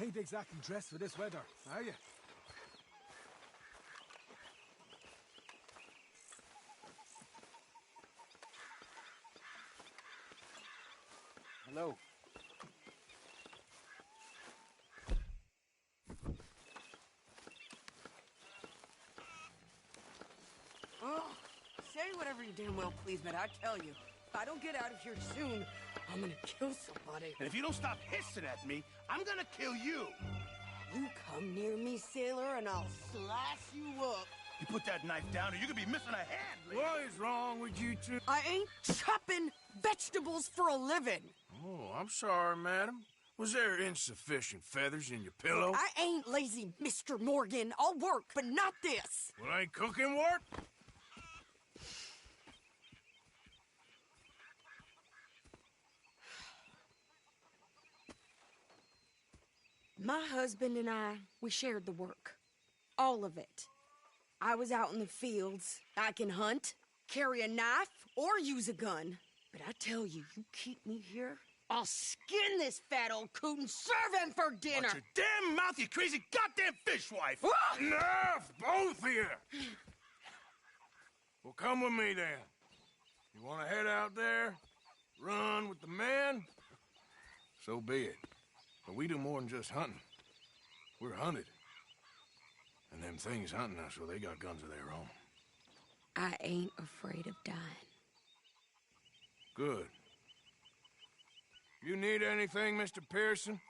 Ain't exactly dressed for this weather, are you? Hello. Oh, say whatever you damn well please, but I tell you, if I don't get out of here soon, I'm gonna kill somebody. And if you don't stop hissing at me, I'm gonna kill you. You come near me, sailor, and I'll slice you up. You put that knife down or you're gonna be missing a hand, lady. What is wrong with you two? I ain't chopping vegetables for a living. Oh, I'm sorry, madam. Was there insufficient feathers in your pillow? I ain't lazy, Mr. Morgan. I'll work, but not this. Well, ain't cooking work? My husband and I, we shared the work. All of it. I was out in the fields. I can hunt, carry a knife, or use a gun. But I tell you, you keep me here, I'll skin this fat old coot and serve him for dinner. Watch your damn mouth, you crazy goddamn fishwife! Enough, both of you! Well, come with me, then. You want to head out there, run with the men? So be it. But we do more than just hunting. We're hunted. And them things hunting us, well, they got guns of their own. I ain't afraid of dying. Good. You need anything, Mr. Pearson?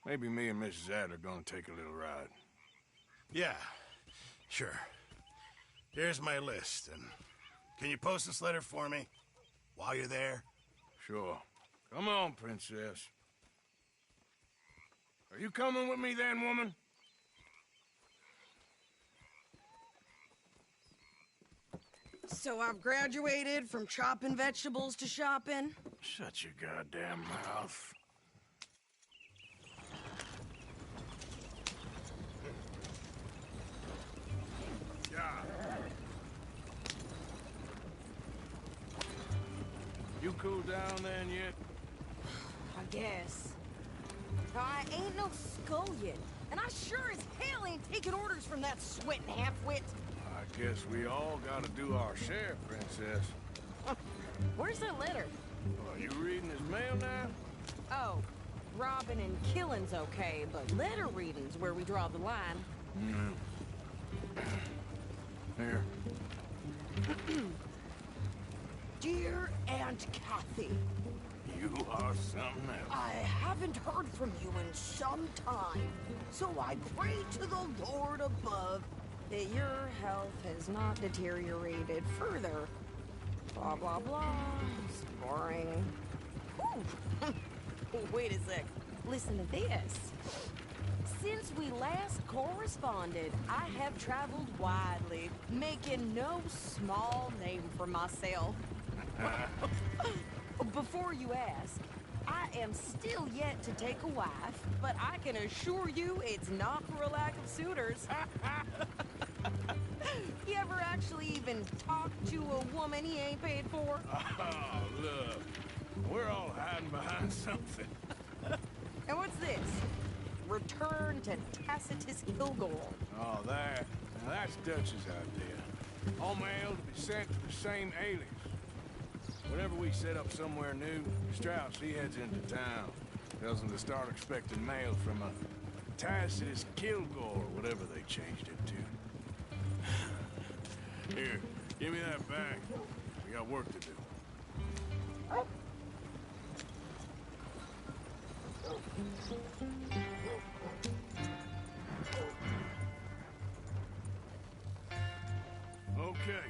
Maybe me and Mrs. Adler are gonna take a little ride. Yeah, sure. Here's my list, and can you post this letter for me while you're there? Sure. Come on, princess. Are you coming with me then, woman? So I've graduated from chopping vegetables to shopping? Shut your goddamn mouth. Yeah. You cool down then yet? I guess. I ain't no scullion, and I sure as hell ain't taking orders from that sweating half-wit. I guess we all gotta do our share, princess. Where's that letter? Are you reading his mail now? Oh, robbing and killing's okay, but letter reading's where we draw the line. Here. Dear Aunt Kathy, You are something else. I haven't heard from you in some time, so I pray to the Lord above that your health has not deteriorated further. Blah, blah, blah. It's boring. Whew. Wait a sec. Listen to this. Since we last corresponded, I have traveled widely, making no small name for myself. Before you ask, I am still yet to take a wife, but I can assure you it's not for a lack of suitors. You ever actually even talk to a woman he ain't paid for? Oh, look. We're all hiding behind something. And what's this? Return to Tacitus Kilgore. Oh, that. Now, that's Dutch's idea. All mail to be sent to the same alias. Whenever we set up somewhere new, Strauss, he heads into town. Tells them to start expecting mail from a Tacitus Kilgore, whatever they changed it to. Here, give me that bag. We got work to do. Okay,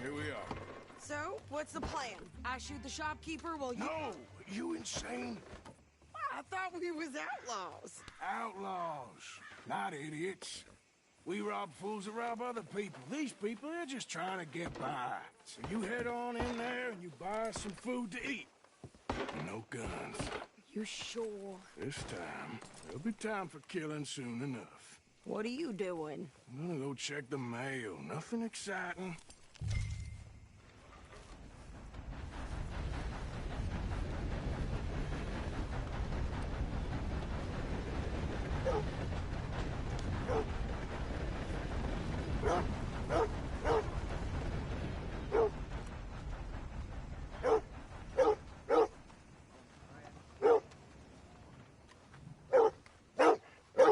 here we are. So, what's the plan? I shoot the shopkeeper while you... No! You insane? I thought we was outlaws. Outlaws, not idiots. We rob fools that rob other people. These people, they're just trying to get by. So you head on in there and you buy some food to eat. No guns. You sure? This time, there'll be time for killing soon enough. What are you doing? I'm gonna go check the mail. Nothing exciting.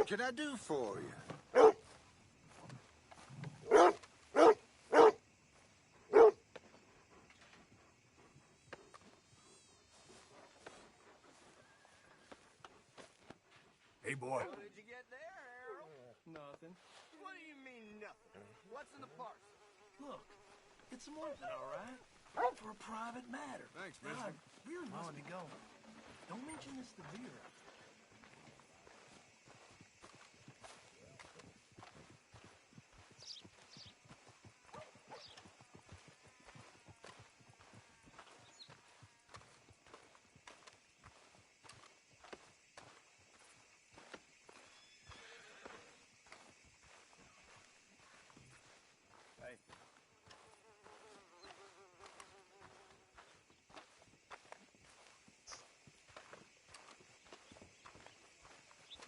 can I do for you? Hey, boy. How did you get there, Harold? Nothing. What do you mean, nothing? What's in the parcel? Look, it's more than all right. For a private matter. Thanks, God, mister. Beer must be going. Don't mention this to Vera.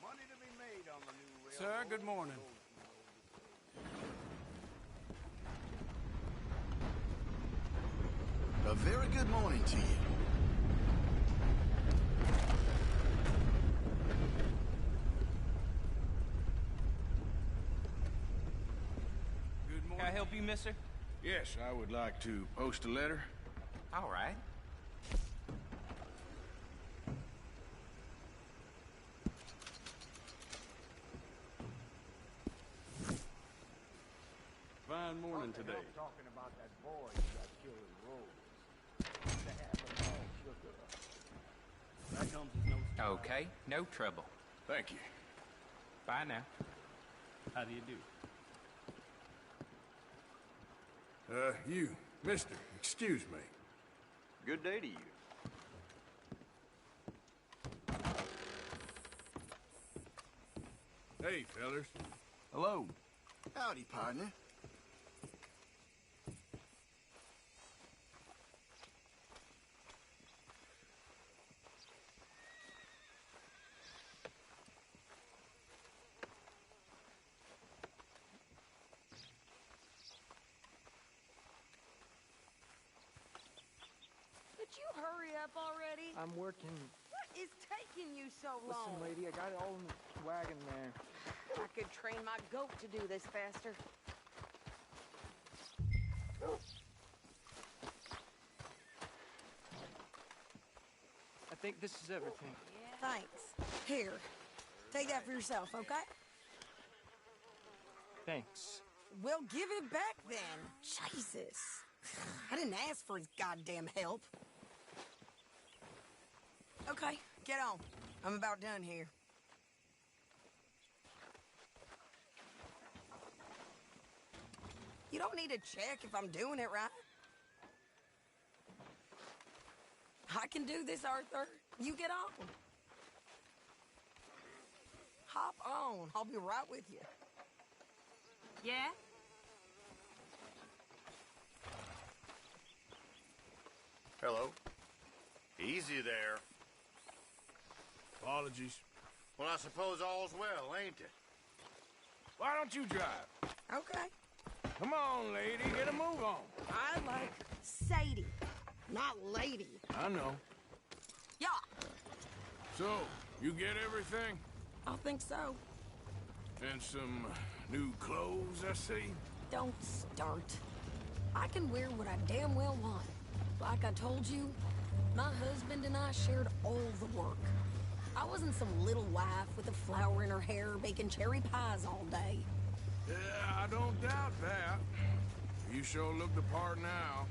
Money to be made on the new railroad. Sir, good morning. A very good morning to you. Good morning. Can I help you, mister? Yes, I would like to post a letter. All right. Fine morning today. Talking about that boy who got killed in the road. To have them all shook up. That comes as no Okay, no trouble. Thank you. Bye now. How do you do? You, mister, excuse me. Good day to you. Hey, fellas. Hello. Howdy, partner. Could you hurry up already? I'm working. What is taking you so long? Listen, lady, I got it all in the wagon there. I could train my goat to do this faster. I think this is everything. Thanks. Here, take that for yourself, okay? Thanks. Well, give it back then. Jesus. I didn't ask for his goddamn help. Okay, get on. I'm about done here. You don't need to check if I'm doing it right. I can do this, Arthur. You get on. Hop on. I'll be right with you. Yeah? Hello. Easy there. Apologies. Well, I suppose all's well, ain't it? Why don't you drive? Okay. Come on, lady, get a move on. I like Sadie, not lady. I know. Yeah, So, you get everything? I think so. And some new clothes, I see? Don't start. I can wear what I damn well want. Like I told you, my husband and I shared all the work. I wasn't some little wife with a flower in her hair baking cherry pies all day. Yeah, I don't doubt that. You sure look the part now.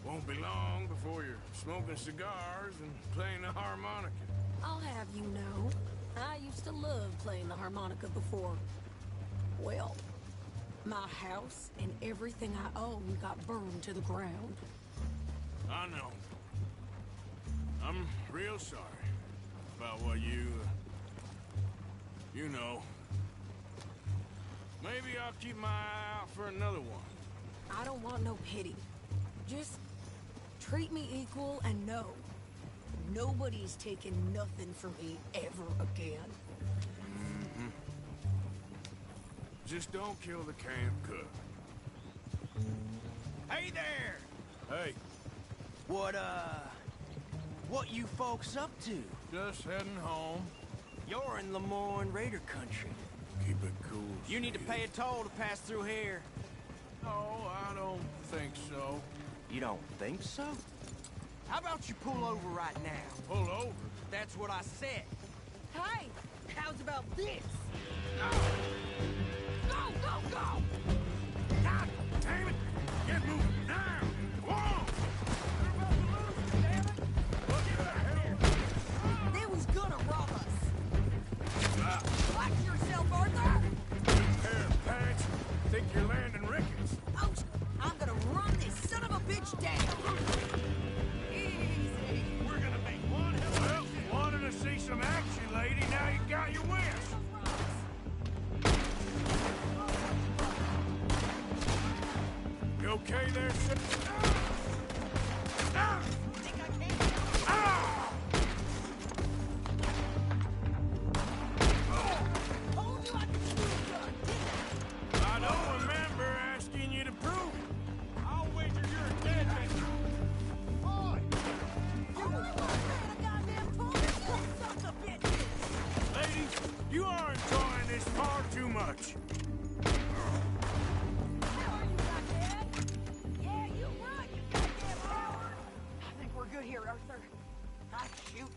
Won't be long before you're smoking cigars and playing the harmonica. I'll have you know, I used to love playing the harmonica before. Well, my house and everything I own got burned to the ground. I know. I'm real sorry about what you know. Maybe I'll keep my eye out for another one. I don't want no pity. Just treat me equal and know nobody's taking nothing from me ever again. Just don't kill the camp cook. Hey there! Hey, What you folks up to? just heading home. You're in Lemoyne Raider country. Keep it cool. You need to pay a toll to pass through here. No, I don't think so. You don't think so? How about you pull over right now? Pull over? That's what I said. Hey, how's about this? Go, go, go! God damn it! Get moving now! Come on! They was gonna rob us. Watch yourself, Arthur! Pair of pants. Think you're landing Ricketts. Oh, I'm gonna run this son of a bitch down. Easy. We're gonna make one hell of a... Well, wanted to see some action, lady. Now you got your wish. You okay there, sir? Ah! Think I can? Ah! Told you I could shoot a gun, didn't I don't remember asking you to prove it. I'll wager you're a dead man. Boy! I? You really want to man a goddamn toy? You sons of bitches! Ladies, you are enjoying this far too much. How are you, goddamn? Yeah, you run, you goddamn coward! I think we're good here, Arthur. I shoot.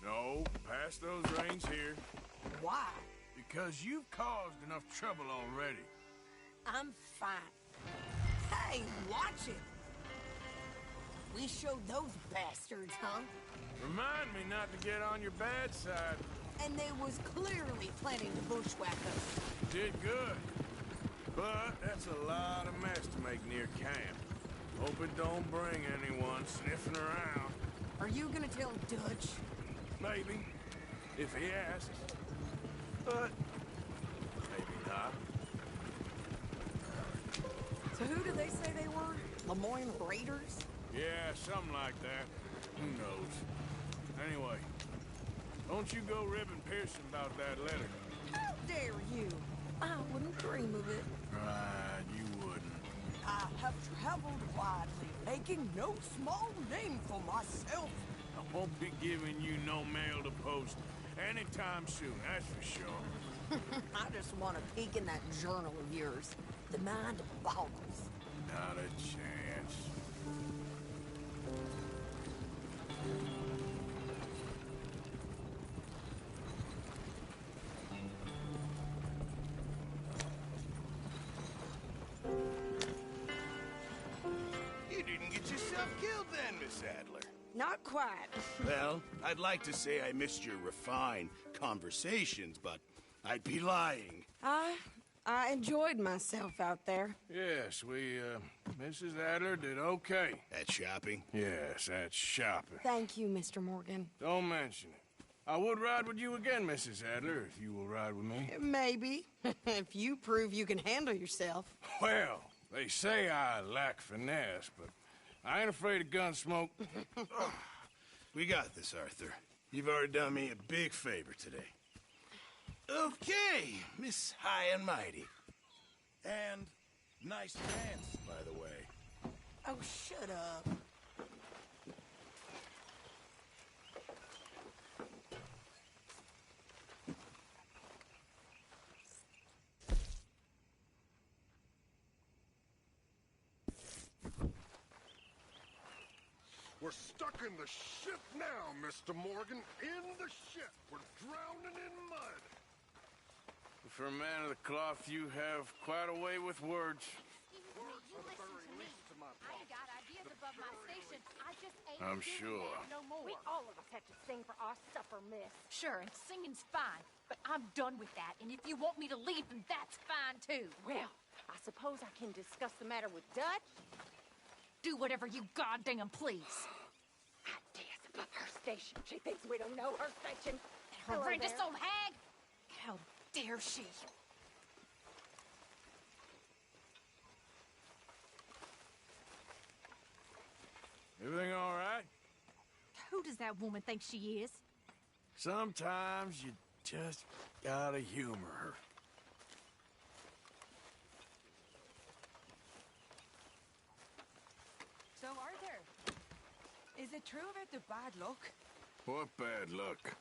No, pass those reins here. Why? Because you've caused enough trouble already. I'm fine. Hey, watch it! We showed those bastards, huh? Remind me not to get on your bad side. And they was clearly planning to bushwhack us. Did good. But that's a lot of mess to make near camp. Hope it don't bring anyone sniffing around. Are you gonna tell Dutch? Maybe. If he asks. But maybe not. So who did they say they were? Lemoyne Raiders? Yeah, something like that. Who knows? Anyway, don't you go ribbing Pearson about that letter. How dare you? I wouldn't dream of it. Right, you wouldn't. I have traveled widely, making no small name for myself. I won't be giving you no mail to post anytime soon, that's for sure. I just want to peek in that journal of yours. The mind boggles. Not a chance. You didn't get yourself killed then, Miss Adler. Not quite. Well, I'd like to say I missed your refined conversations, but I'd be lying. I enjoyed myself out there. Yes, Mrs. Adler did okay. At shopping? Yes, that's shopping. Thank you, Mr. Morgan. Don't mention it. I would ride with you again, Mrs. Adler, if you will ride with me. Maybe. If you prove you can handle yourself. Well, they say I lack finesse, but I ain't afraid of gun smoke. We got this, Arthur. You've already done me a big favor today. Okay, Miss High and Mighty. And nice pants, by the way. Oh, shut up. We're stuck in the ship now, Mr. Morgan. In the ship. We're drowning in mud. For a man of the cloth, you have quite a way with words. Words are the very least to my I ain't got ideas above my station. I just ain't I'm doing sure. that no more. We all of us have to sing for our supper, miss. Sure, and singing's fine, but I'm done with that. And if you want me to leave, then that's fine too. Well, I suppose I can discuss the matter with Dutch. Do whatever you goddamn please. Ideas above her station. She thinks we don't know her station. That Hello horrendous there. old hag! How dare she? Everything all right? Who does that woman think she is? Sometimes you just gotta humor her. So, Arthur, is it true about the bad luck? What bad luck?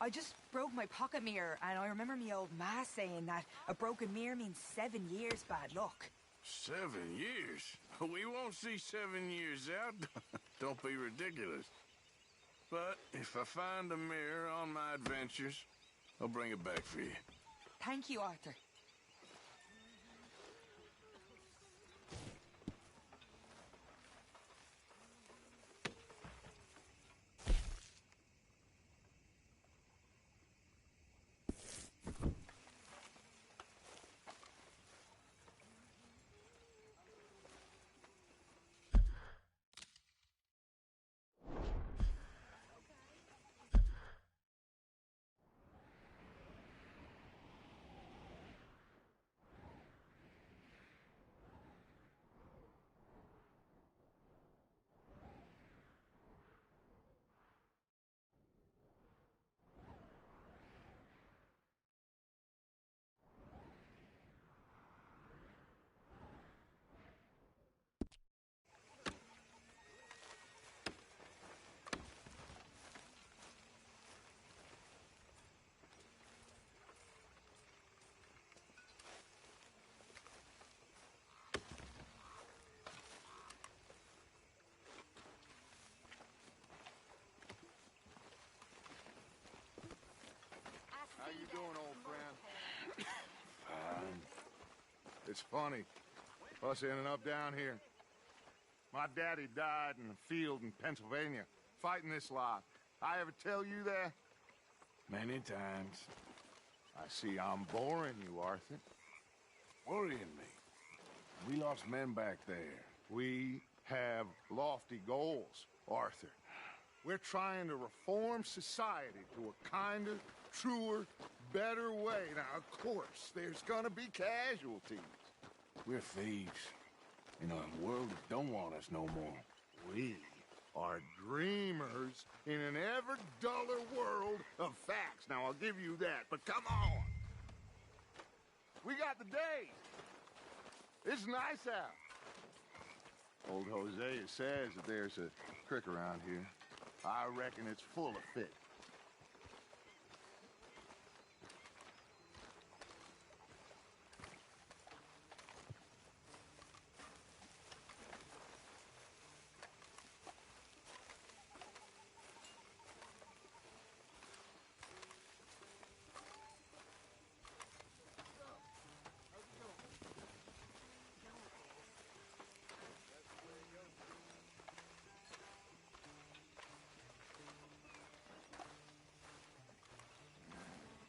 I just broke my pocket mirror, and I remember me old ma saying that a broken mirror means 7 years bad luck. 7 years? We won't see 7 years out. Don't be ridiculous. But if I find a mirror on my adventures, I'll bring it back for you. Thank you, Arthur. How you doing, old friend? It's funny, us ending up down here. My daddy died in a field in Pennsylvania, fighting this lot. I ever tell you that? Many times. I see I'm boring you, Arthur. Worrying me. We lost men back there. We have lofty goals, Arthur. We're trying to reform society to a kinder, truer, better way. Now, of course, there's gonna be casualties. We're thieves. In a world that don't want us no more. We are dreamers in an ever duller world of facts. Now, I'll give you that, but come on. We got the day. It's nice out. Old Hosea says that there's a creek around here. I reckon it's full of fish.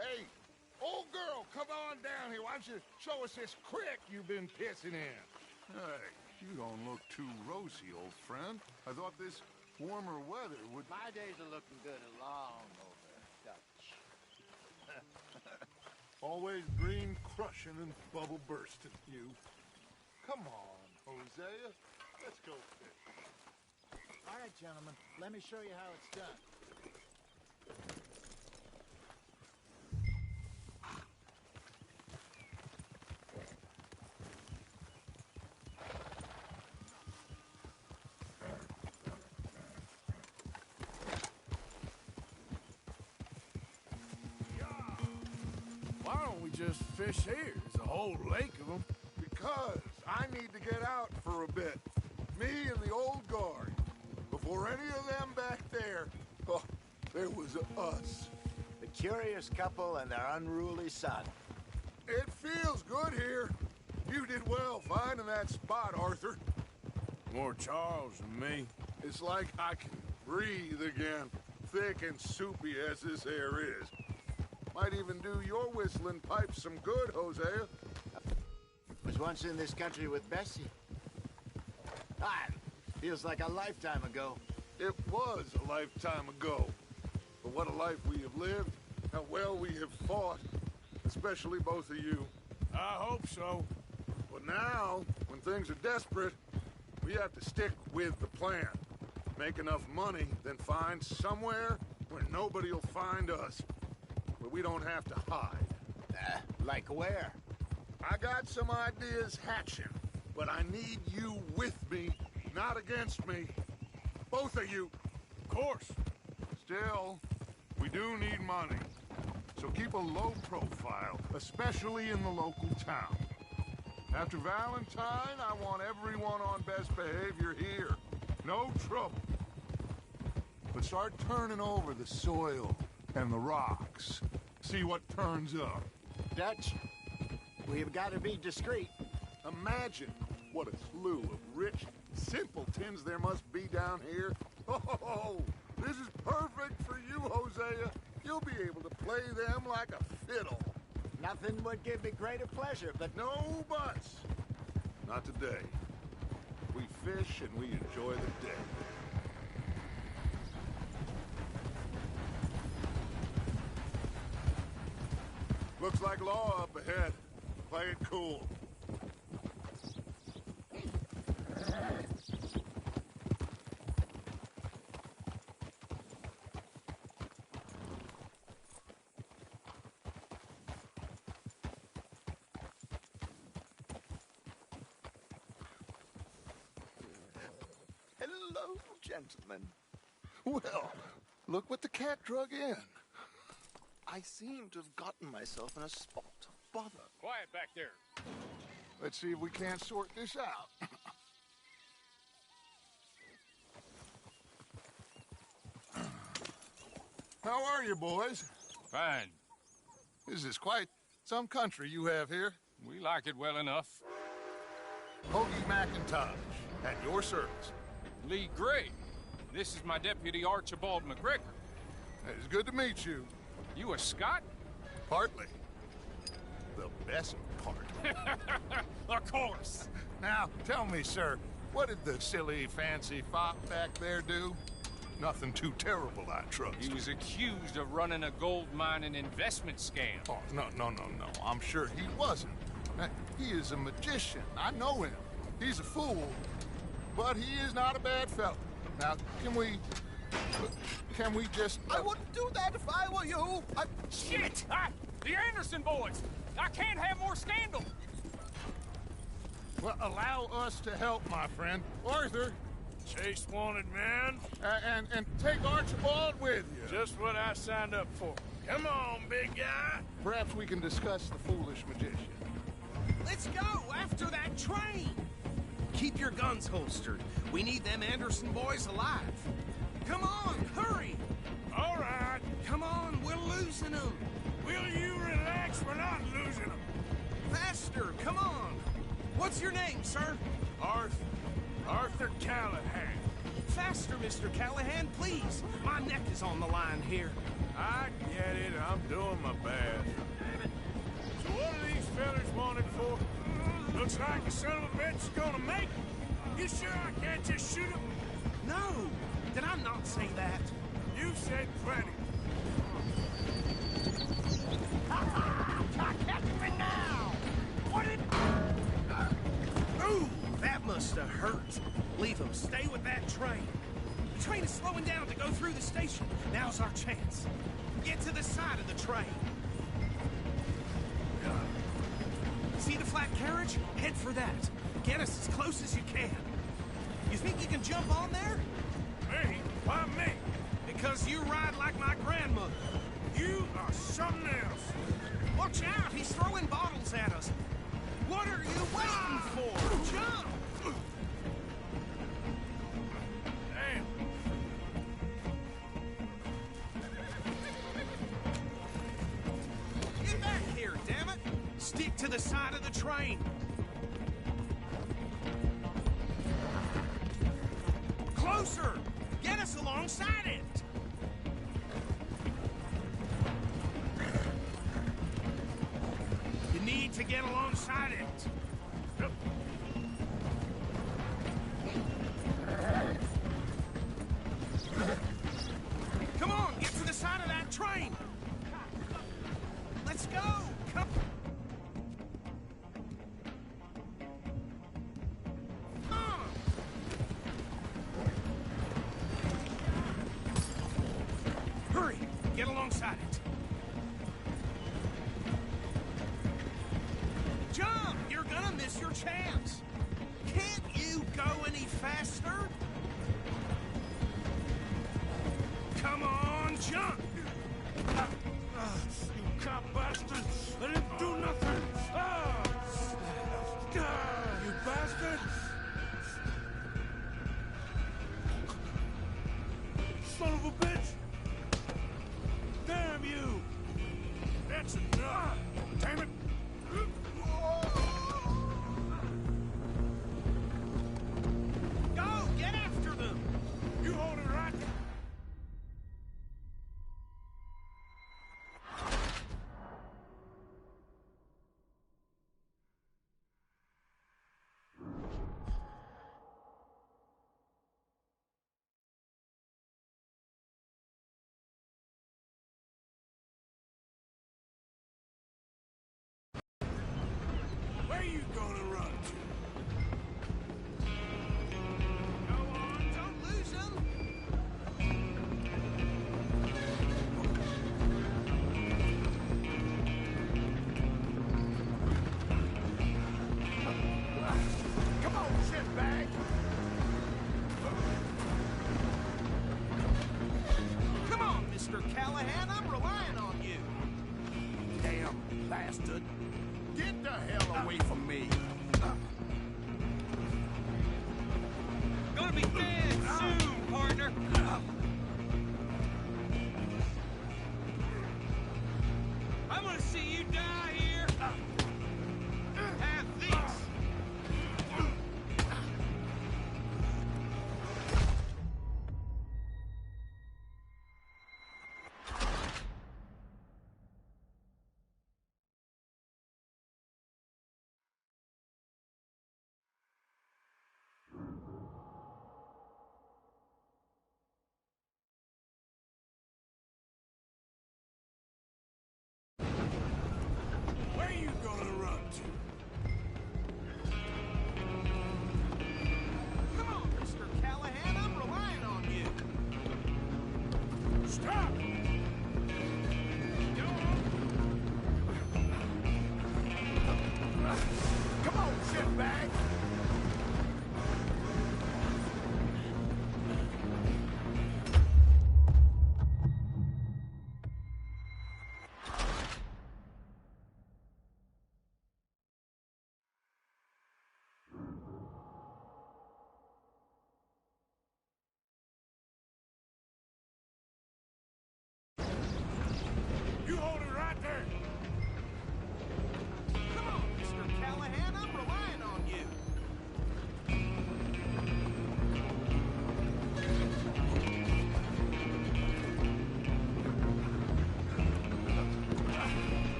Hey, old girl, come on down here. Why don't you show us this creek you've been pissing in? Hey, you don't look too rosy, old friend. I thought this warmer weather would... My days are looking good along over, Dutch. Always green crushing and bubble bursting, you. Come on, Hosea. Let's go fish. All right, gentlemen, let me show you how it's done. just fish here? There's a whole lake of them. Because I need to get out for a bit. Me and the old guard. Before any of them back there, oh, there was us. The curious couple and their unruly son. It feels good here. You did well finding that spot, Arthur. More Charles than me. It's like I can breathe again, thick and soupy as this air is. Might even do your whistling pipes some good, Hosea. Was once in this country with Bessie. Ah, feels like a lifetime ago. It was a lifetime ago. But what a life we have lived, how well we have fought, especially both of you. I hope so. But now, when things are desperate, we have to stick with the plan. Make enough money, then find somewhere where nobody will find us. Where we don't have to hide. Like where? I got some ideas hatching, but I need you with me, not against me. Both of you. Of course. Still, we do need money. So keep a low profile, especially in the local town. After Valentine, I want everyone on best behavior here. No trouble. But start turning over the soil and the rocks. See what turns up. Dutch, we've got to be discreet. Imagine what a slew of rich simpletons there must be down here. Oh, this is perfect for you, Hosea. You'll be able to play them like a fiddle. Nothing would give me greater pleasure, but no buts. Not today. We fish and we enjoy the day. Looks like law up ahead. Play it cool. hello, gentlemen. Well, look what the cat drug in. I seem to have gotten myself in a spot of bother. Quiet back there. Let's see if we can't sort this out. How are you, boys? Fine. This is quite some country you have here. We like it well enough. Hoagie McIntosh, at your service. Lee Gray. This is my deputy Archibald McGregor. It's good to meet you. You a Scot? Partly. The best part. Of course. Now, tell me, sir, what did the silly, fancy fop back there do? Nothing too terrible, I trust. He was accused of running a gold mining investment scam. Oh, no. I'm sure he wasn't. He is a magician. I know him. He's a fool. But he is not a bad fellow. Now, can we just... I wouldn't do that if I were you. Shit! The Anderson boys! I can't have more scandal! Well, allow us to help, my friend. Arthur! Chase wanted man. And take Archibald with you. Just what I signed up for. Come on, big guy. Perhaps we can discuss the foolish magician. Let's go after that train! Keep your guns holstered. We need them Anderson boys alive. Come on, hurry! All right. Come on, we're losing them. Will you relax? We're not losing them. Faster, come on. What's your name, sir? Arthur Callahan. Faster, Mr. Callahan, please. My neck is on the line here. I get it. I'm doing my best. So what are these fellas wanted for? Looks like the son of a bitch is gonna make it. You sure I can't just shoot him? No. Did I not say that? You said plenty. Catch me now! What did... Ooh, that must have hurt. Leave him. Stay with that train. The train is slowing down to go through the station. Now's our chance. Get to the side of the train. See the flat carriage? Head for that. Get us as close as you can. You think you can jump on there? Me? Why me? Because you ride like my grandmother. You are something else. Watch out, he's throwing Stick to the side of the train. Closer! Get us alongside it! You need to get alongside it. Come on, get to the side of that train! Let's go! Come. Hurry! Get alongside it. Jump! You're gonna miss your chance. Can't you go any faster? Come on, jump! You cop bastard! I didn't do nothing! You bastard! Son of a bitch! Damn you! That's enough! Damn it! Go! Get after them! You hold it right there! Where are you gonna run to? Go on, don't lose them! Come on, shitbag! Come on, Mr. Callahan, I'm relying on you. Damn bastard! Get the hell away from me! Gonna be dead soon, partner. I'm gonna see you die here. Have this. Where are you gonna run to? Come on, Mr. Callahan, I'm relying on you. Stop! Go on. Come on, shitbag! You hold it right there. Come on, Mr. Callahan, I'm relying on you.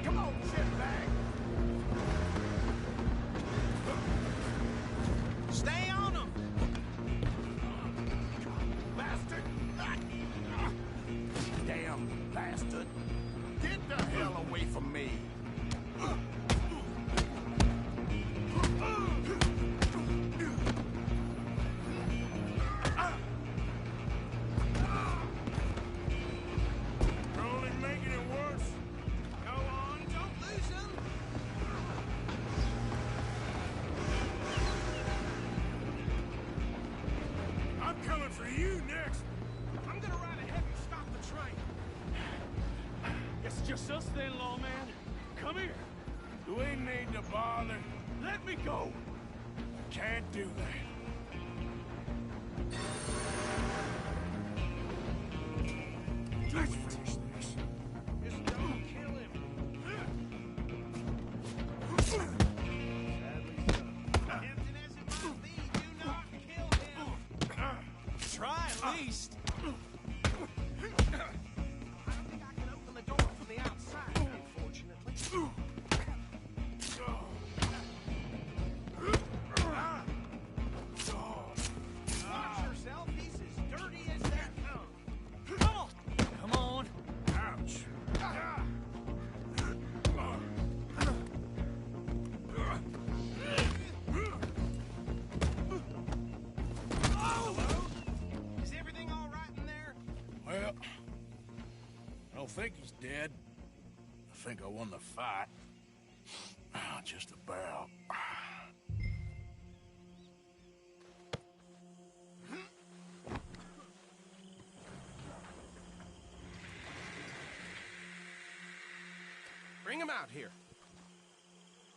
Come on, shitbag! Stay on them. Bastard! Damn bastard! Get the hell away from me! You're only making it worse. Go on, don't lose them. I'm coming for you next! I'm gonna ride ahead and stop the train. It's just us then, lawman. Come here. You ain't need to bother. Let me go. Can't do that. Let's finish this. Just don't kill him. think he's dead. I think I won the fight. Just about. Bring him out here.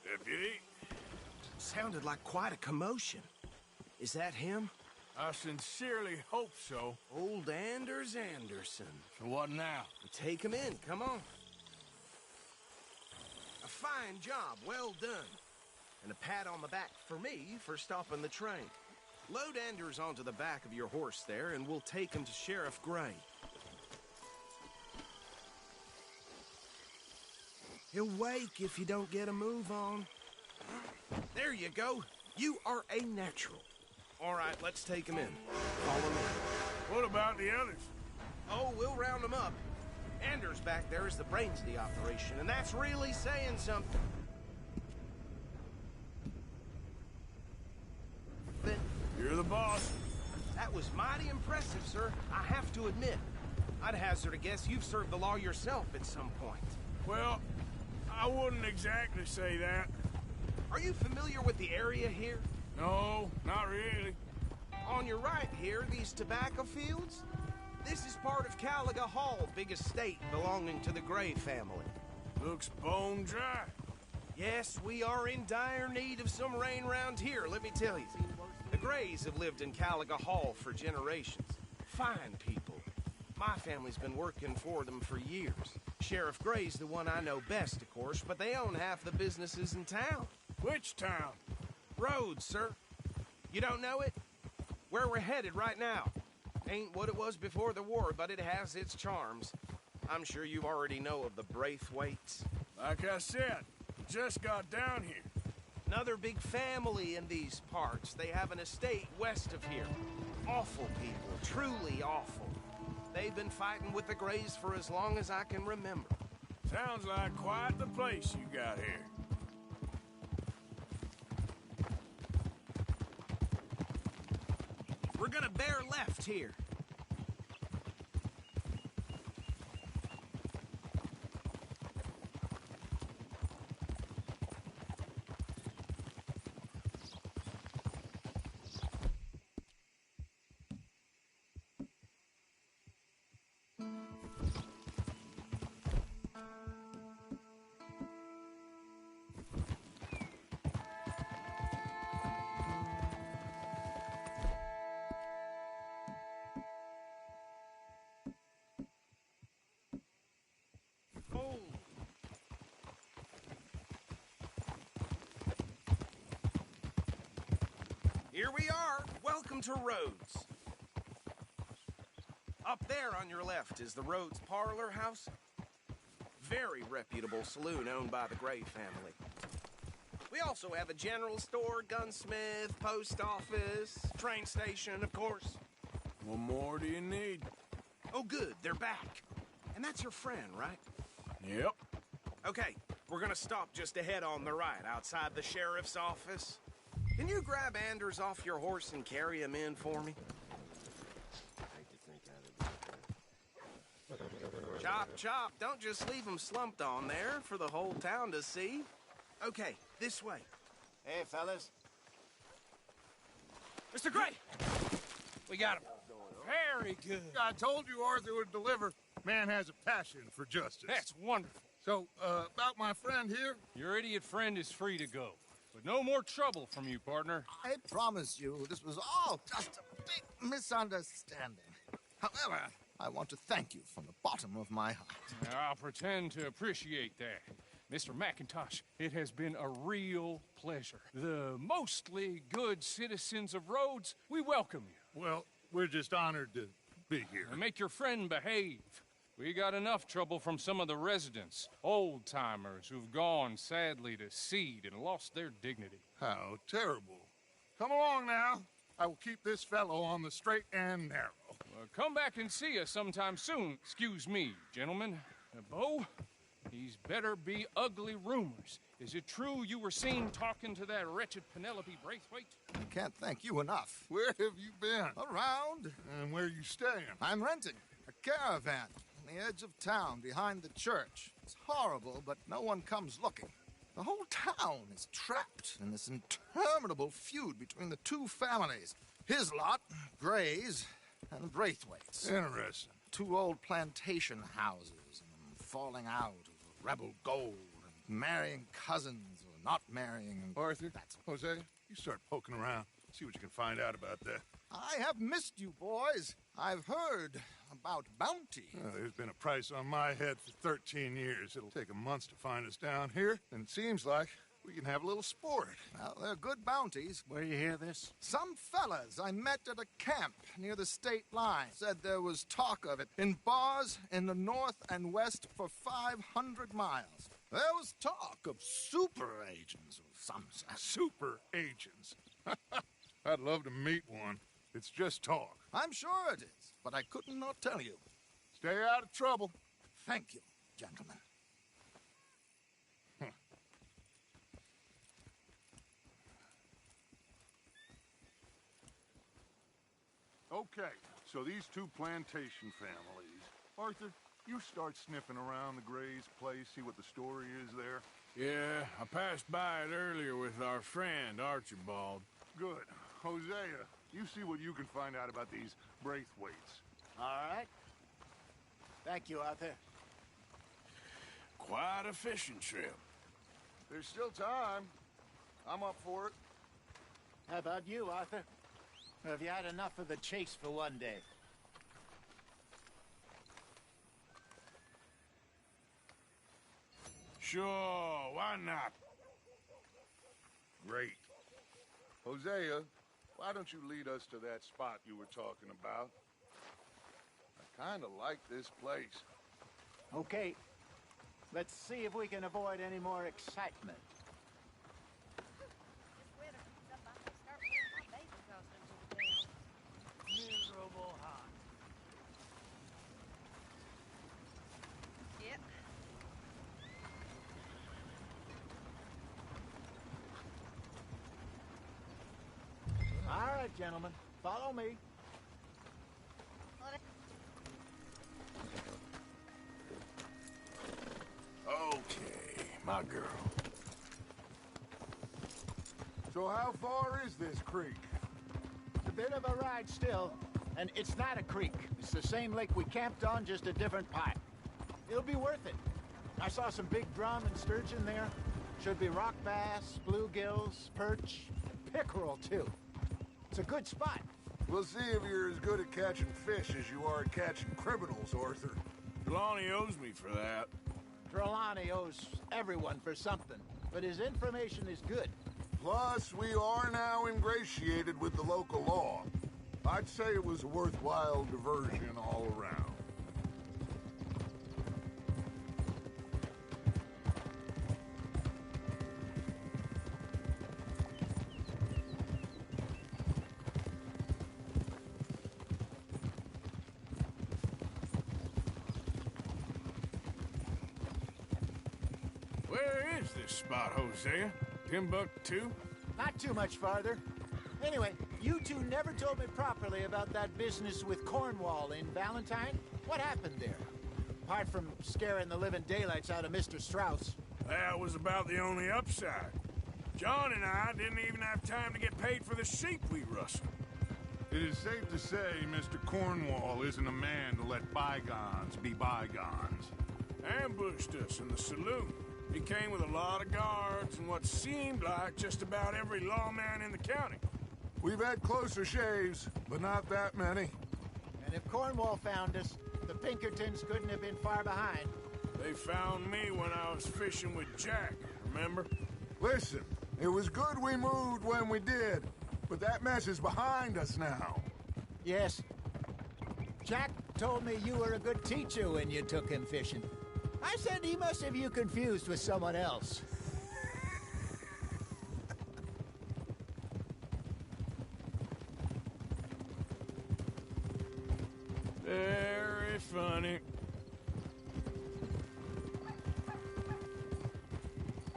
Deputy? Sounded like quite a commotion. Is that him? I sincerely hope so. Old Anders Anderson. So what now? Take him in, come on. A fine job, well done. And a pat on the back for me for stopping the train. Load Anders onto the back of your horse there, and we'll take him to Sheriff Gray. He'll wake if you don't get a move on. There you go. You are a natural. All right, let's take him in. Follow me. What about the others? Oh, we'll round them up. Anders back there is the brains of the operation, and that's really saying something. But you're the boss. That was mighty impressive, sir. I have to admit. I'd hazard a guess you've served the law yourself at some point. Well, I wouldn't exactly say that. Are you familiar with the area here? No, not really. On your right here, these tobacco fields? This is part of Caliga Hall, big estate belonging to the Gray family. Looks bone dry. Yes, we are in dire need of some rain round here, let me tell you. The Grays have lived in Caliga Hall for generations. Fine people. My family's been working for them for years. Sheriff Gray's the one I know best, of course, but they own half the businesses in town. Which town? Rhodes, sir. You don't know it? Where we're headed right now. Ain't what it was before the war, but it has its charms. I'm sure you already know of the Braithwaites. Like I said, just got down here. Another big family in these parts. They have an estate west of here. Awful people, truly awful. They've been fighting with the Grays for as long as I can remember. Sounds like quite the place you got here. We're gonna bear left here. Here we are. Welcome to Rhodes. Up there on your left is the Rhodes Parlor House. Very reputable saloon owned by the Gray family. We also have a general store, gunsmith, post office, train station, of course. What more do you need? Oh, good. They're back. And that's your friend, right? Yep. Okay, we're gonna stop just ahead on the right, outside the sheriff's office. Can you grab Anders off your horse and carry him in for me? Chop, chop. Don't just leave him slumped on there for the whole town to see. Okay, this way. Hey, fellas. Mr. Gray! We got him. Very good. I told you Arthur would deliver. Man has a passion for justice. That's wonderful. So, about my friend here? Your idiot friend is free to go. But no more trouble from you, partner. I promise you, this was all just a big misunderstanding. However, I want to thank you from the bottom of my heart. I'll pretend to appreciate that. Mr. McIntosh, it has been a real pleasure. The mostly good citizens of Rhodes, we welcome you. Well, we're just honored to be here. And make your friend behave. We got enough trouble from some of the residents, old-timers who've gone, sadly, to seed and lost their dignity. How terrible. Come along now. I will keep this fellow on the straight and narrow. Come back and see us sometime soon. Excuse me, gentlemen. Bo, these better be ugly rumors. Is it true you were seen talking to that wretched Penelope Braithwaite? I can't thank you enough. Where have you been? Around. And where are you staying? I'm renting a caravan. the edge of town, behind the church. It's horrible, but no one comes looking. The whole town is trapped in this interminable feud between the two families. His lot, Gray's, and Braithwaite's. Interesting. Two old plantation houses, and falling out over rebel gold, and marrying cousins or not marrying. And Arthur, Jose, you start poking around. See what you can find out about that. I have missed you, boys. I've heard about bounty. There's been a price on my head for 13 years. It'll take a month to find us down here, and it seems like we can have a little sport. Well, they're good bounties. Where do you hear this? Some fellas I met at a camp near the state line said there was talk of it in bars in the north and west for 500 miles. There was talk of super agents of some sort. Super agents? I'd love to meet one. It's just talk. I'm sure it is, but I couldn't not tell you. Stay out of trouble. Thank you, gentlemen. Okay, so these two plantation families. Arthur, you start sniffing around the Gray's place, see what the story is there. Yeah, I passed by it earlier with our friend, Archibald. Good. Hosea, you see what you can find out about these Braithwaites. All right. Thank you, Arthur. Quite a fishing trip. There's still time. I'm up for it. How about you, Arthur? Have you had enough of the chase for one day? Sure, why not? Great. Hosea, why don't you lead us to that spot you were talking about? I kind of like this place. Okay. Let's see if we can avoid any more excitement. Miserable hot. Yep. All right, gentlemen. Follow me. Okay, my girl. So how far is this creek? It's a bit of a ride still, and it's not a creek. It's the same lake we camped on, just a different pipe. It'll be worth it. I saw some big drum and sturgeon there. Should be rock bass, bluegills, perch, pickerel too. It's a good spot. We'll see if you're as good at catching fish as you are at catching criminals, Arthur. Trelawney owes me for that. Trelawney owes everyone for something, but his information is good. Plus, we are now ingratiated with the local law. I'd say it was a worthwhile diversion all around. Where is this spot, Hosea? Timbuktu? Not too much farther. Anyway, you two never told me properly about that business with Cornwall in Valentine. What happened there? Apart from scaring the living daylights out of Mr. Strauss. That was about the only upside. John and I didn't even have time to get paid for the sheep we rustled. It is safe to say Mr. Cornwall isn't a man to let bygones be bygones. Ambushed us in the saloon. He came with a lot of guards and what seemed like just about every lawman in the county. We've had closer shaves, but not that many. And if Cornwall found us, the Pinkertons couldn't have been far behind. They found me when I was fishing with Jack, remember? Listen, it was good we moved when we did, but that mess is behind us now. Yes. Jack told me you were a good teacher when you took him fishing. I said he must have you confused with someone else. Very funny.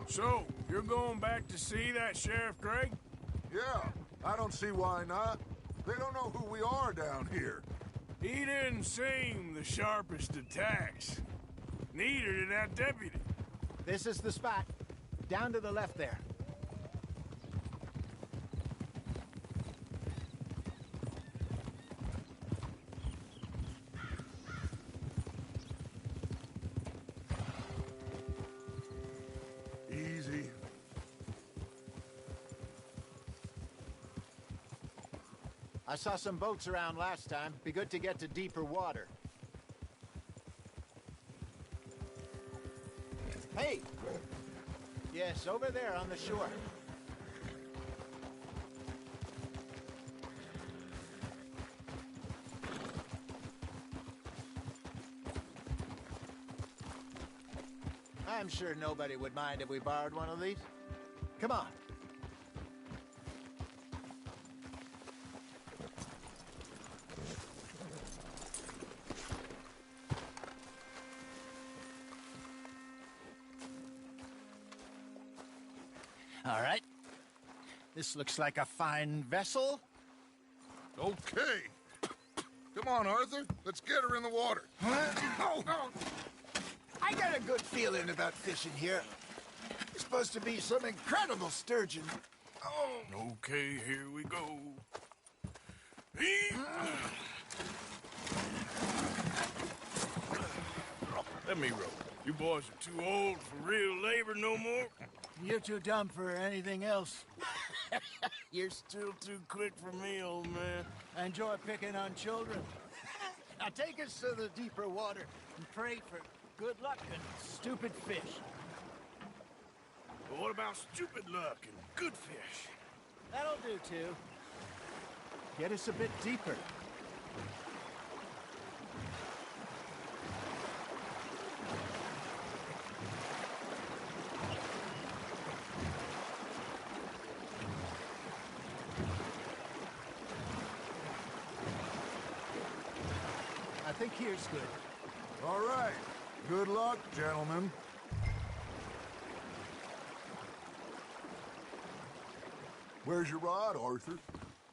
So, you're going back to see that Sheriff Gray? Yeah, I don't see why not. They don't know who we are down here. He didn't seem the sharpest attacks. Neither did that deputy. This is the spot. Down to the left there. Easy. I saw some boats around last time. Be good to get to deeper water. Hey! Yes, over there on the shore. I'm sure nobody would mind if we borrowed one of these. Come on. All right. This looks like a fine vessel. Okay. Come on, Arthur. Let's get her in the water. Oh. I got a good feeling about fishing here. It's supposed to be some incredible sturgeon. Oh. Okay, here we go. Let me row. You boys are too old for real labor no more. You're too dumb for anything else. You're still too quick for me, old man. I enjoy picking on children. Now take us to the deeper water and pray for good luck and stupid fish. But what about stupid luck and good fish? That'll do, too. Get us a bit deeper. I think here's good. All right. Good luck, gentlemen. Where's your rod, Arthur?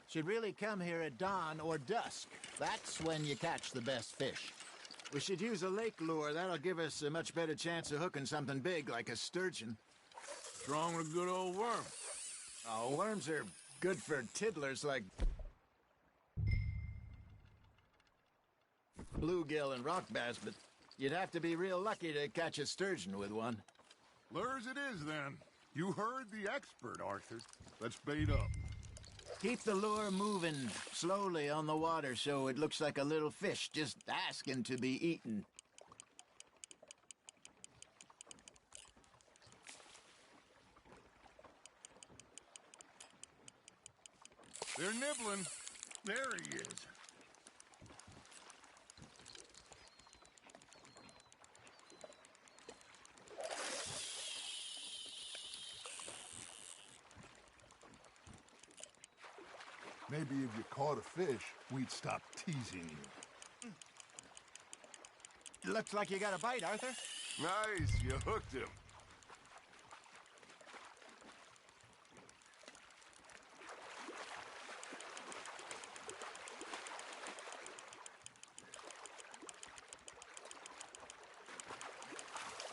Should really come here at dawn or dusk. That's when you catch the best fish. We should use a lake lure. That'll give us a much better chance of hooking something big like a sturgeon. What's wrong with a good old worm? Oh, worms are good for tiddlers like bluegill and rock bass, but you'd have to be real lucky to catch a sturgeon with one. Lures it is, then. You heard the expert, Arthur. Let's bait up. Keep the lure moving slowly on the water so it looks like a little fish just asking to be eaten. They're nibbling. There he is. Maybe if you caught a fish, we'd stop teasing you. Looks like you got a bite, Arthur. Nice, you hooked him.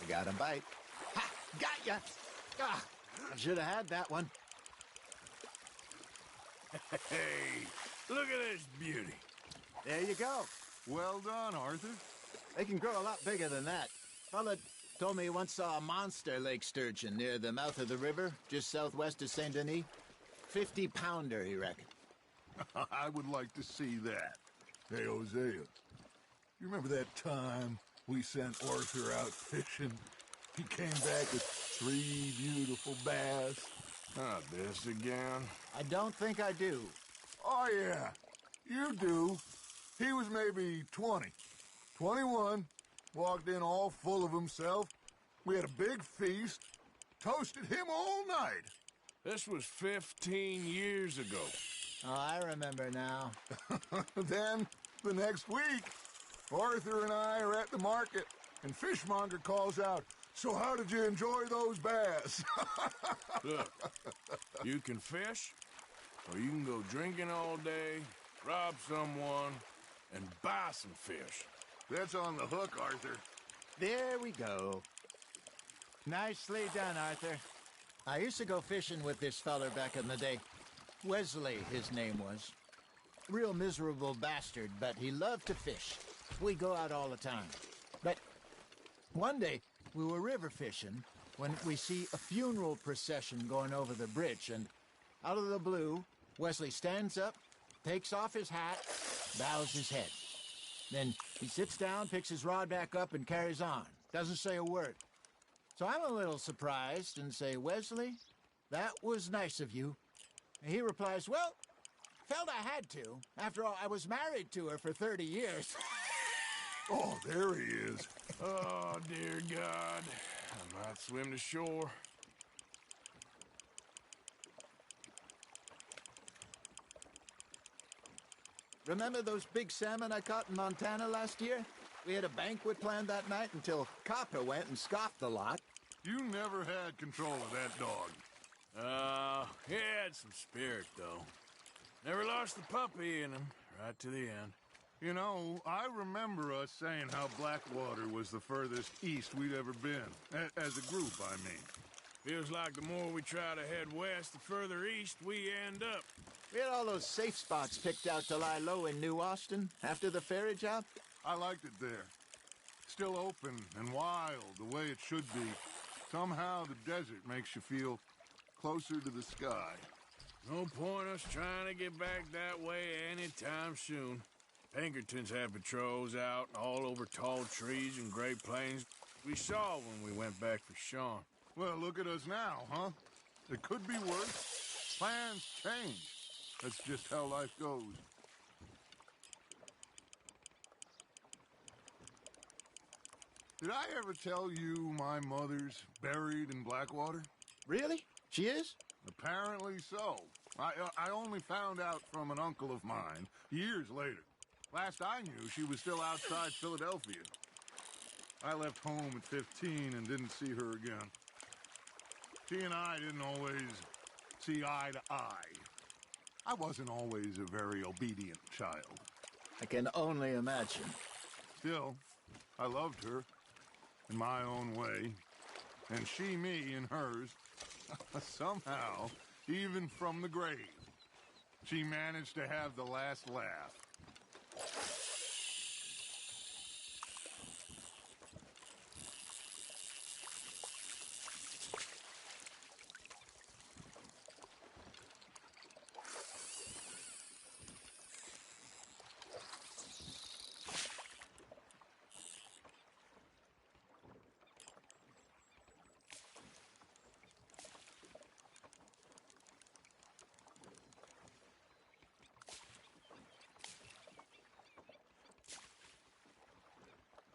You got a bite. Ha! Got ya! Ah, I should have had that one. Hey, look at this beauty. There you go. Well done, Arthur. They can grow a lot bigger than that. Fella told me he once saw a monster lake sturgeon near the mouth of the river, just southwest of Saint Denis. 50-pounder, he reckoned. I would like to see that. Hey, Hosea, you remember that time we sent Arthur out fishing? He came back with 3 beautiful bass. Not this again. I don't think I do. Oh, yeah. You do. He was maybe 20. 21. Walked in all full of himself. We had a big feast. Toasted him all night. This was 15 years ago. Oh, I remember now. Then, the next week, Arthur and I are at the market, and Fishmonger calls out, "So how did you enjoy those bass?" Look, you can fish, or you can go drinking all day, rob someone, and buy some fish. That's on the hook, Arthur. There we go. Nicely done, Arthur. I used to go fishing with this feller back in the day. Wesley, his name was. Real miserable bastard, but he loved to fish. We go out all the time. But one day, we were river fishing when we see a funeral procession going over the bridge, and out of the blue, Wesley stands up, takes off his hat, bows his head. Then he sits down, picks his rod back up, and carries on. Doesn't say a word. So I'm a little surprised and say, Wesley, that was nice of you. And he replies, well, felt I had to. After all, I was married to her for 30 years. Oh, there he is. Oh, dear God. I might swim to shore. Remember those big salmon I caught in Montana last year? We had a banquet planned that night until Copper went and scoffed the lot. You never had control of that dog. He had some spirit, though. Never lost the puppy in him, right to the end. You know, I remember us saying how Blackwater was the furthest east we'd ever been. As a group, I mean. Feels like the more we try to head west, the further east we end up. We had all those safe spots picked out to lie low in New Austin after the ferry job. I liked it there. Still open and wild, the way it should be. Somehow the desert makes you feel closer to the sky. No point us trying to get back that way anytime soon. Pinkertons had patrols out all over tall trees and Great Plains. We saw when we went back for Sean. Well, look at us now, huh? It could be worse. Plans change. That's just how life goes. Did I ever tell you my mother's buried in Blackwater? Really? She is? Apparently so. I only found out from an uncle of mine years later. Last I knew, she was still outside Philadelphia. I left home at 15 and didn't see her again. She and I didn't always see eye to eye. I wasn't always a very obedient child. I can only imagine. Still, I loved her in my own way, and she me in hers. Somehow, even from the grave, she managed to have the last laugh.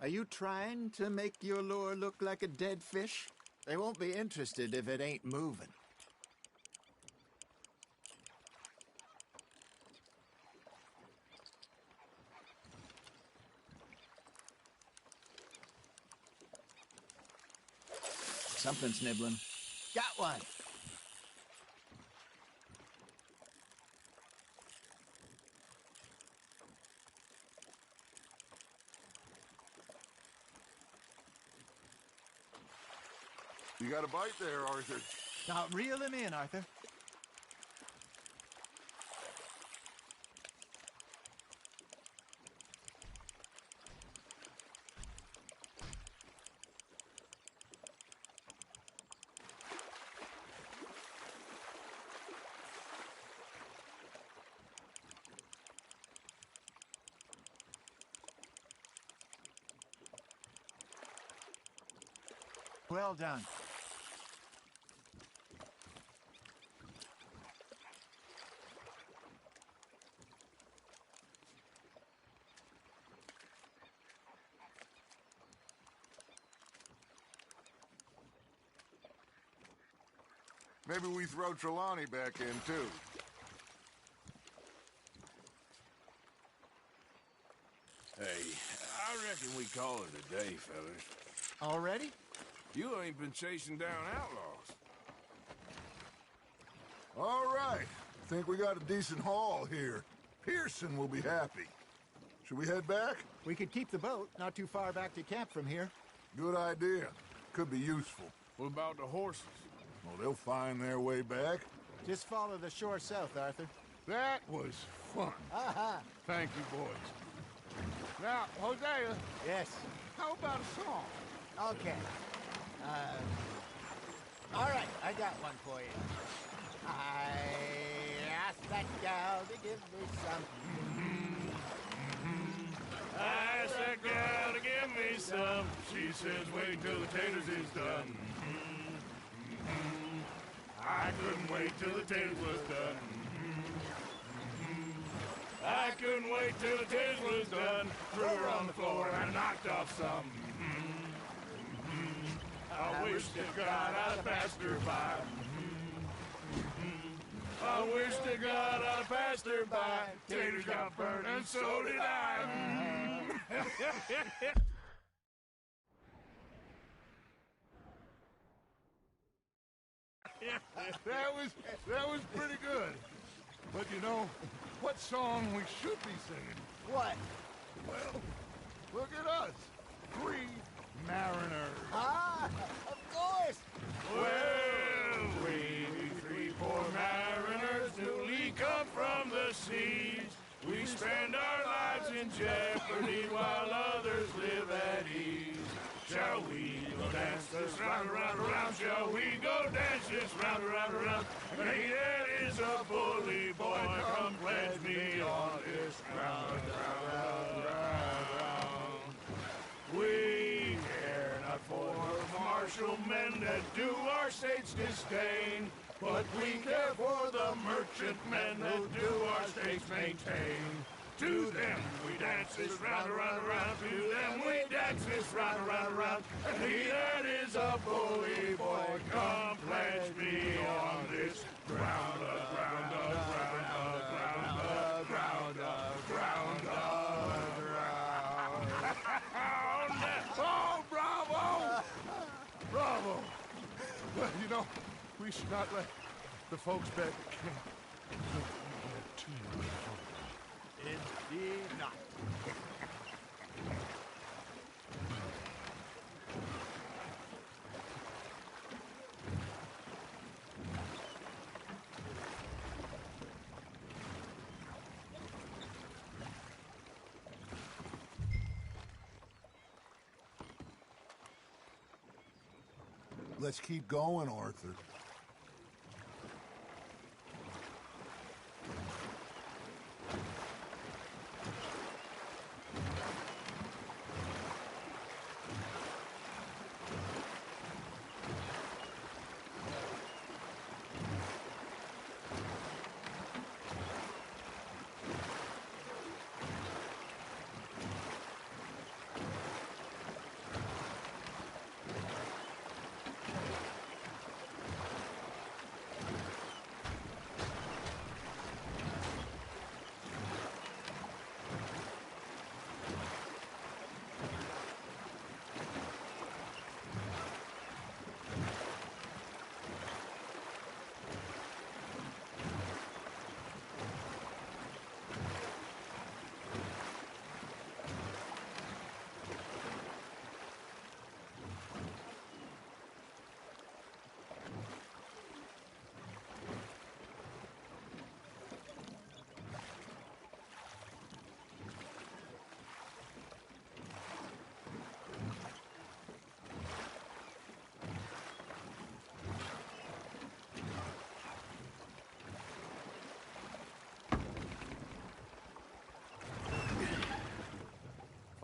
Are you trying to make your lure look like a dead fish? They won't be interested if it ain't moving. Something's nibbling. Got one! You got a bite there, Arthur. Now, reel him in, Arthur. Well done. Maybe we throw Trelawney back in, too. Hey, I reckon we call it a day, fellas. Already? You ain't been chasing down outlaws. All right. I think we got a decent haul here. Pearson will be happy. Should we head back? We could keep the boat not too far back to camp from here. Good idea. Could be useful. What about the horses? Well, they'll find their way back. Just follow the shore south, Arthur. That was fun. Aha! Thank you, boys. Now, Hosea. Yes? How about a song? Okay. All right, I got one for you. I asked that gal to give me some. I asked that gal to give me some. She says, wait till the taters is done. I couldn't wait till the taters was done. I couldn't wait till the taters was done. Threw her on the floor and I knocked off some. I wish to God I'd passed her by. I wish to God I'd passed her by. Taters got burned and so did I. That was pretty good. But you know, what song we should be singing? What? Well, look at us. 3 mariners. Ah, of course. Well, we 3 poor mariners newly come from the seas. We spend our lives in jeopardy while others live at ease. Shall we go dance this round, around, around? Shall we go dance this round, around, around? And he that is a bully boy, come pledge me on this round, round, round, round. We care not for martial men that do our state's disdain, but we care for the merchantmen that do our states maintain. To them we dance this round, around, around. To them we dance this round, around, around. And he that is a bully boy, come pledge me on this ground, ground, ground, ground, ground, ground, ground. Oh, bravo! Bravo! Well, you know, we should not let the folks back at camp get too much fun. Indeed not. Let's keep going, Arthur.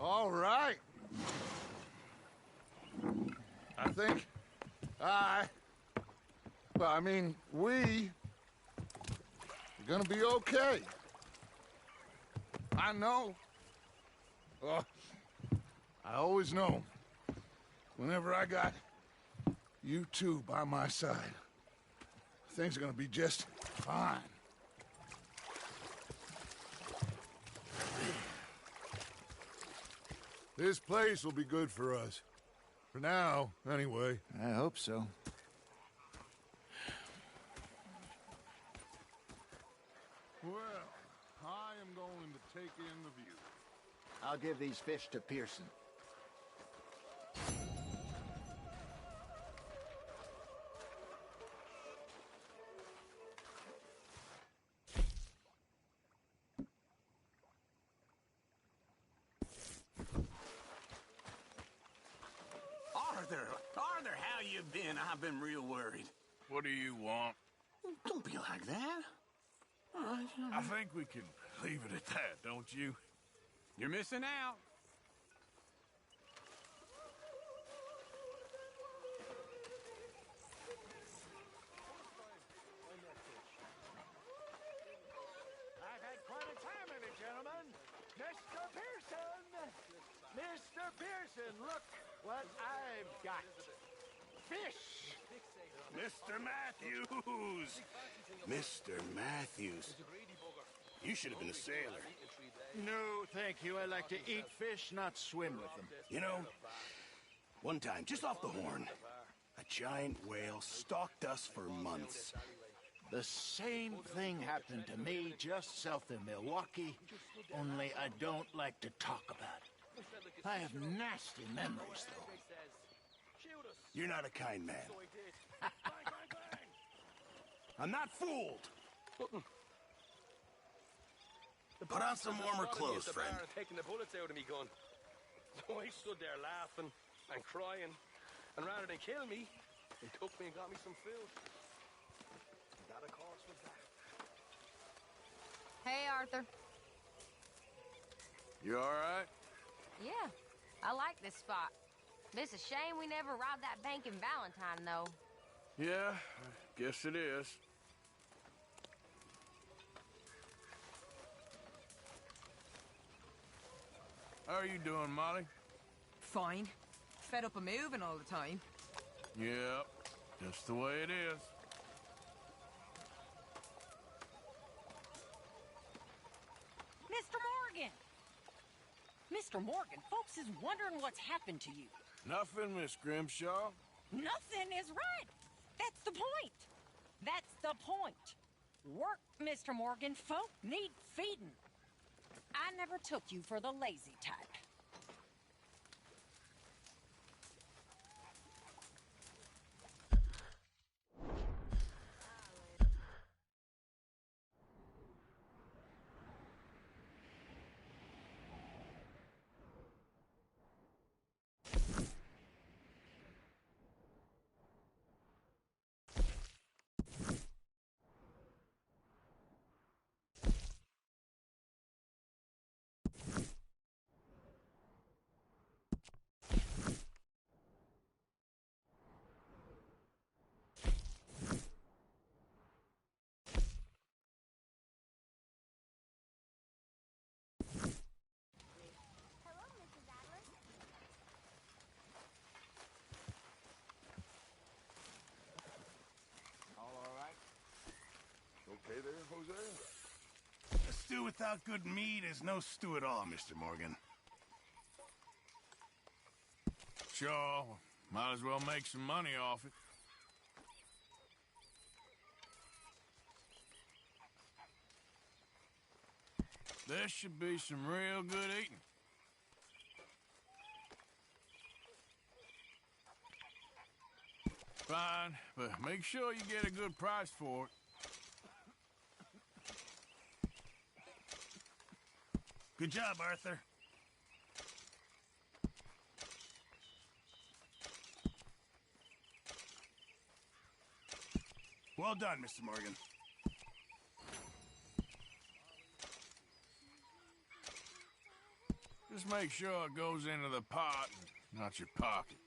All right. I think we are gonna be okay. I know. I always know. Whenever I got you two by my side, things are gonna be just fine. This place will be good for us. For now, anyway. I hope so. Well, I am going to take in the view. I'll give these fish to Pearson. Arthur, how you been? I've been real worried. What do you want? Don't be like that. I think we can leave it at that, don't you? You're missing out. I've had quite a time of it, gentlemen. Mr. Pearson! Mr. Pearson, look what I've got. Fish! Mr. Matthews! Mr. Matthews. You should have been a sailor. No, thank you. I like to eat fish, not swim with them. You know, one time, just off the horn, a giant whale stalked us for months. The same thing happened to me just south of Milwaukee, only I don't like to talk about it. I have nasty memories, though. You're not a kind man. I'm not fooled. Put on some warmer clothes, friend. Taking the bullets out of me gun. So I stood there laughing and crying, and rather than kill me, they took me and got me some food. And that, of course, was that. Hey, Arthur. You all right? Yeah, I like this spot. It's a shame we never robbed that bank in Valentine, though. Yeah, I guess it is. How are you doing, Molly? Fine. Fed up of moving all the time. Yep, just the way it is. Mr. Morgan! Mr. Morgan, folks is wondering what's happened to you. Nothing, Miss Grimshaw. Nothing is right. That's the point. That's the point. Work, Mr. Morgan. Folk need feeding. I never took you for the lazy type. Okay there, Jose? A stew without good meat is no stew at all, Mr. Morgan. Sure, might as well make some money off it. This should be some real good eating. Fine, but make sure you get a good price for it. Good job, Arthur. Well done, Mr. Morgan. Just make sure it goes into the pot, and not your pocket.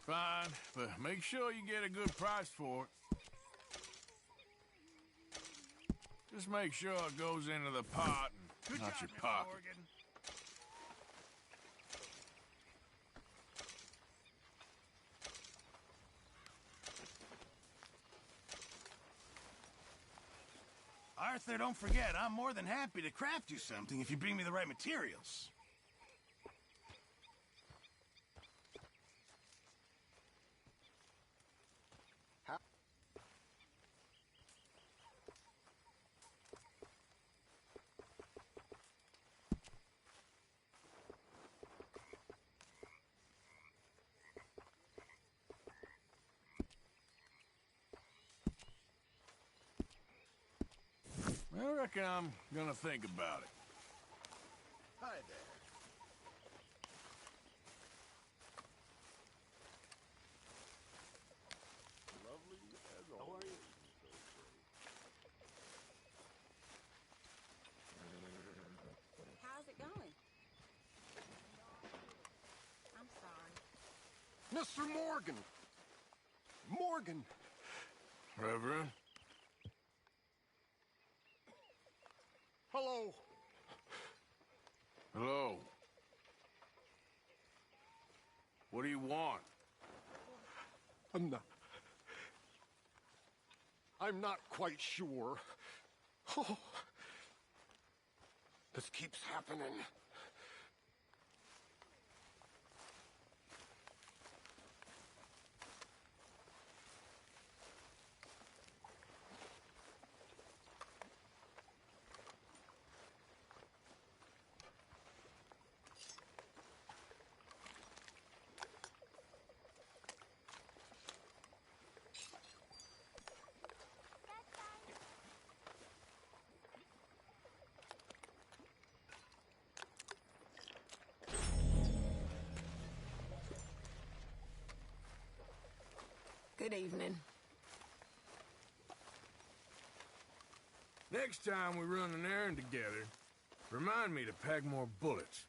Fine, but make sure you get a good price for it. Just make sure it goes into the pot, and Good not job, your Mr. pocket. Morgan. Arthur, don't forget, I'm more than happy to craft you something if you bring me the right materials. reckon I'm gonna think about it. Hi there. Lovely as always. How are you? How's it going? I'm sorry. Mr. Morgan! Morgan! Reverend? Hello. Hello. What do you want? I'm not quite sure. Oh, this keeps happening. Good evening. Next time we run an errand together, remind me to pack more bullets.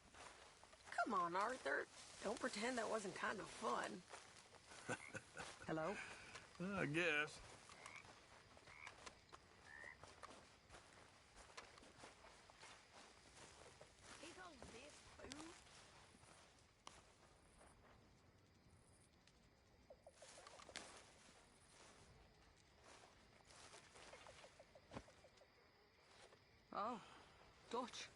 Come on, Arthur. Don't pretend that wasn't kind of fun. Hello? I guess. Is all this food? Oh, Dutch.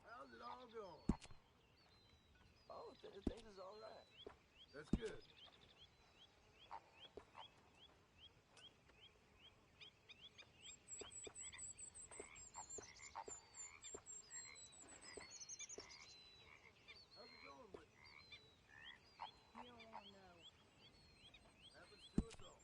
How's it all going? Oh, things is all right. That's good. How's it going with you? You don't want to know. Happens to us all.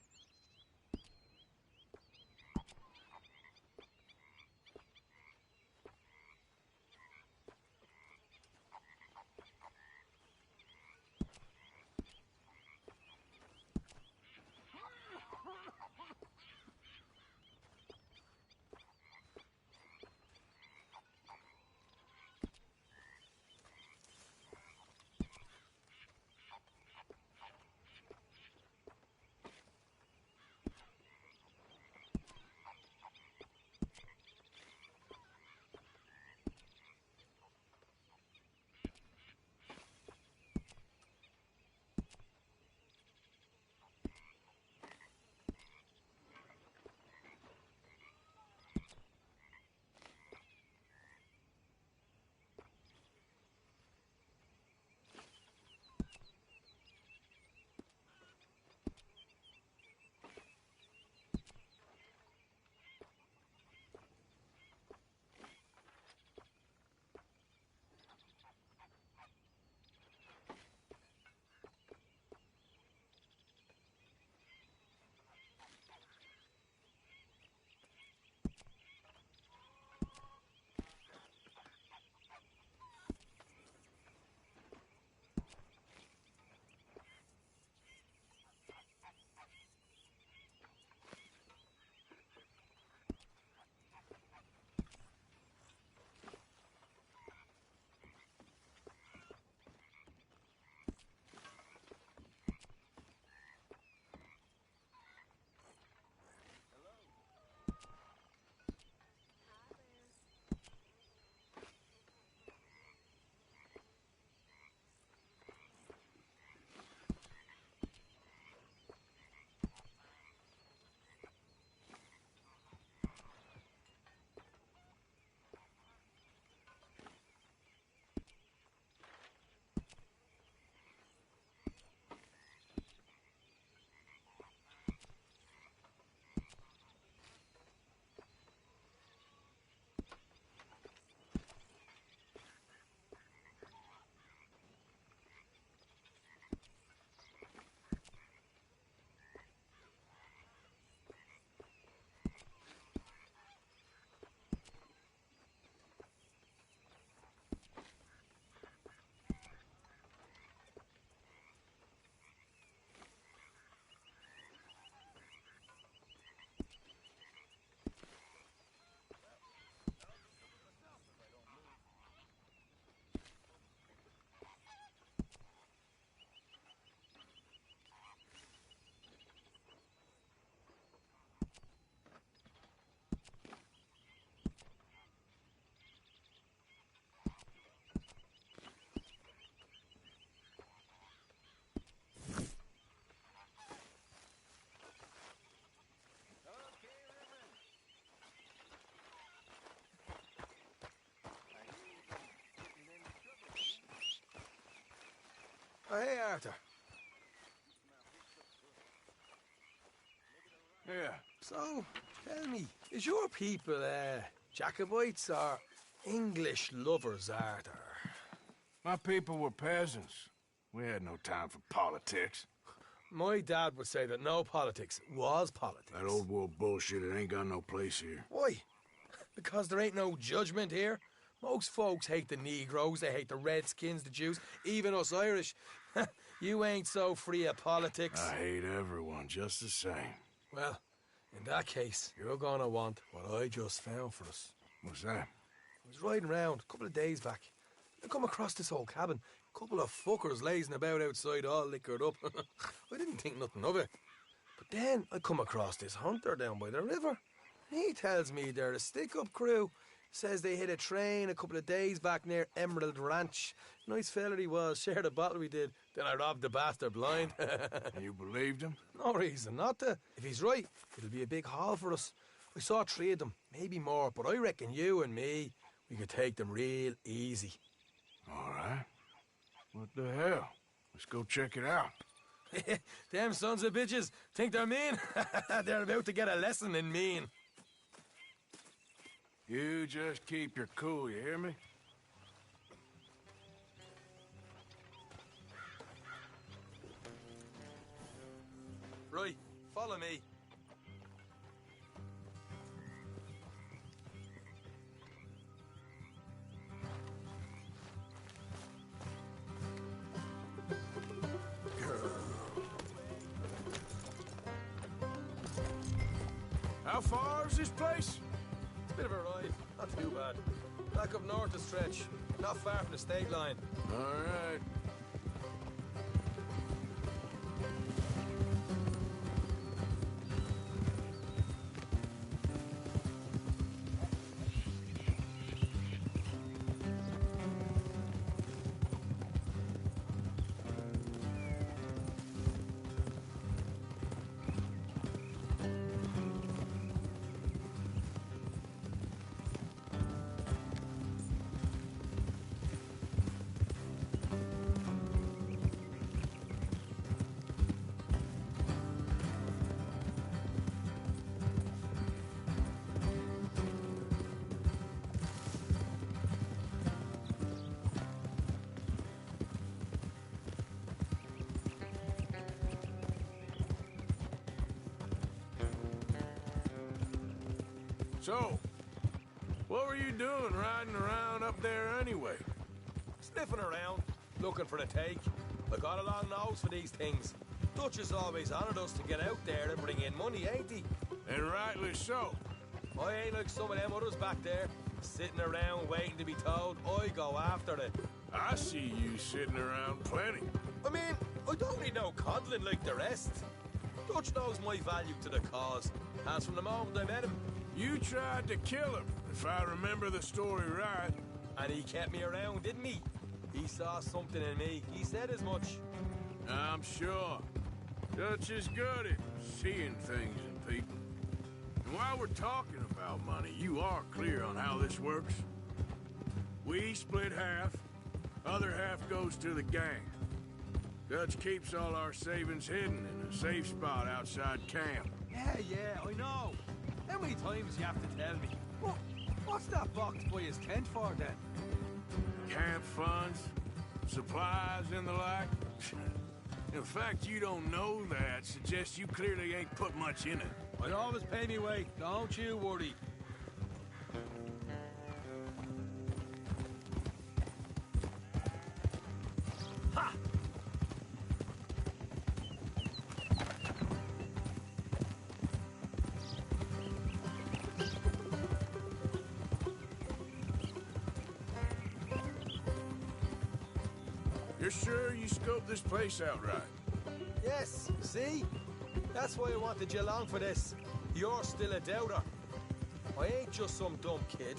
Oh, hey, Arthur. Yeah. So, tell me, is your people, Jacobites or English lovers, Arthur? My people were peasants. We had no time for politics. My dad would say that no politics was politics. That old world bullshit, it ain't got no place here. Why? Because there ain't no judgment here. Most folks hate the Negroes, they hate the Redskins, the Jews, even us Irish. You ain't so free of politics. I hate everyone just the same. Well, in that case, you're gonna want what I just found for us. What's that? I was riding around a couple of days back. I come across this old cabin. A couple of fuckers lazing about outside all liquored up. I didn't think nothing of it. But then I come across this hunter down by the river. He tells me they're a stick-up crew. Says they hit a train a couple of days back near Emerald Ranch. Nice fella he was, shared a bottle we did. Then I robbed the bastard blind. You believed him? No reason not to. If he's right, it'll be a big haul for us. I saw 3 of them, maybe more, but I reckon you and me, we could take them real easy. All right. What the hell? Let's go check it out. Them sons of bitches think they're mean. They're about to get a lesson in mean. You just keep your cool, you hear me? Right, follow me. How far is this place? Bit of a ride, not too bad. Back up north a stretch, not far from the state line. All right. So, what were you doing riding around up there anyway? Sniffing around, looking for the take. I got a long nose for these things. Dutch has always honoured us to get out there and bring in money, ain't he? And rightly so. I ain't like some of them others back there, sitting around waiting to be told. I go after it. I see you sitting around plenty. I mean, I don't need no coddling like the rest. Dutch knows my value to the cause, as from the moment I met him. You tried to kill him, if I remember the story right. And he kept me around, didn't he? He saw something in me. He said as much. I'm sure. Dutch is good at seeing things in people. And while we're talking about money, you are clear on how this works? We split half, other half goes to the gang. Dutch keeps all our savings hidden in a safe spot outside camp. Yeah, I know. How many times you have to tell me? What's that box by his tent for, then? Camp funds, supplies, and the like. The fact you don't know that suggests you clearly ain't put much in it. I always pay me way, don't you worry. Ha! You're sure you scoped this place out right? Yes, see? That's why I wanted you along for this. You're still a doubter. I ain't just some dumb kid.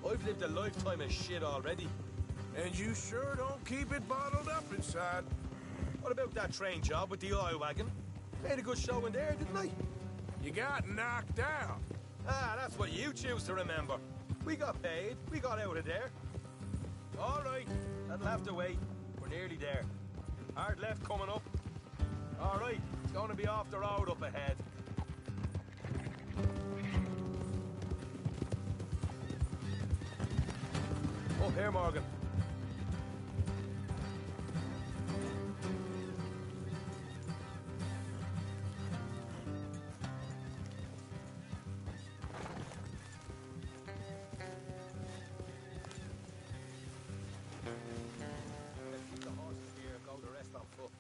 I've lived a lifetime of shit already. And you sure don't keep it bottled up inside. What about that train job with the oil wagon? Made a good show in there, didn't I? You got knocked out. Ah, that's what you choose to remember. We got paid. We got out of there. All right. That'll have to wait. We're nearly there. Hard left coming up. All right, it's going to be off the road up ahead. Up here, Morgan. Let's keep the horses here and go the rest on foot.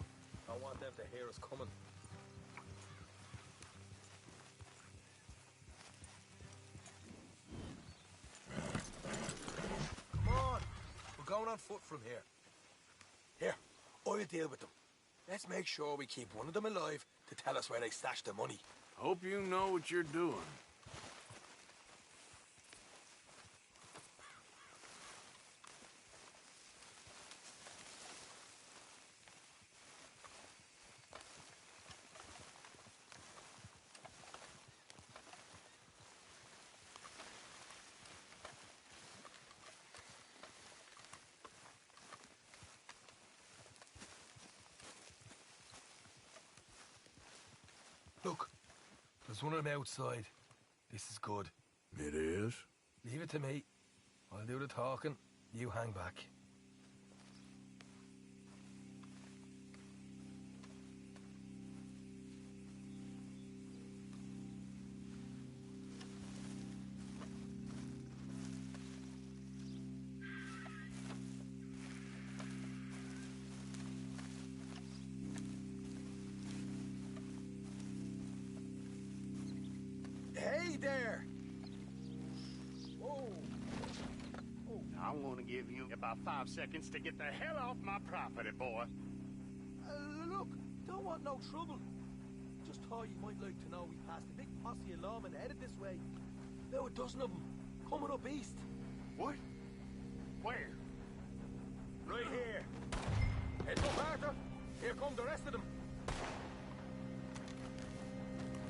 I want them to hear us coming. Come on! We're going on foot from here. Here, I'll deal with them. Let's make sure we keep one of them alive to tell us where they stashed the money. Hope you know what you're doing. Look, there's one of them outside. This is good. It is? Leave it to me. I'll do the talking. You hang back. Hey there! Whoa. Oh, I want to give you about 5 seconds to get the hell off my property, boy. Look, don't want no trouble. Just thought you might like to know we passed a big posse of lawmen headed this way. About a dozen of them, coming up east. What? Where? Right here. Heads up, Arthur. Here come the rest of them.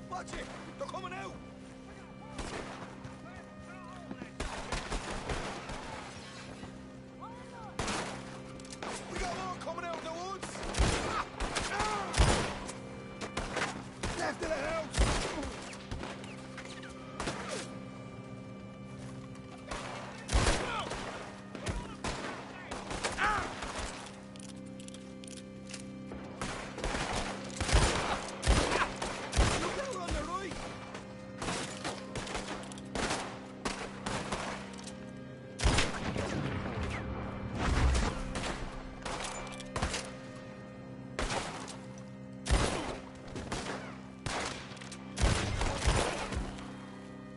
Watch it! They're coming out! We got more coming out of the woods! Left of the house! Look out on the right!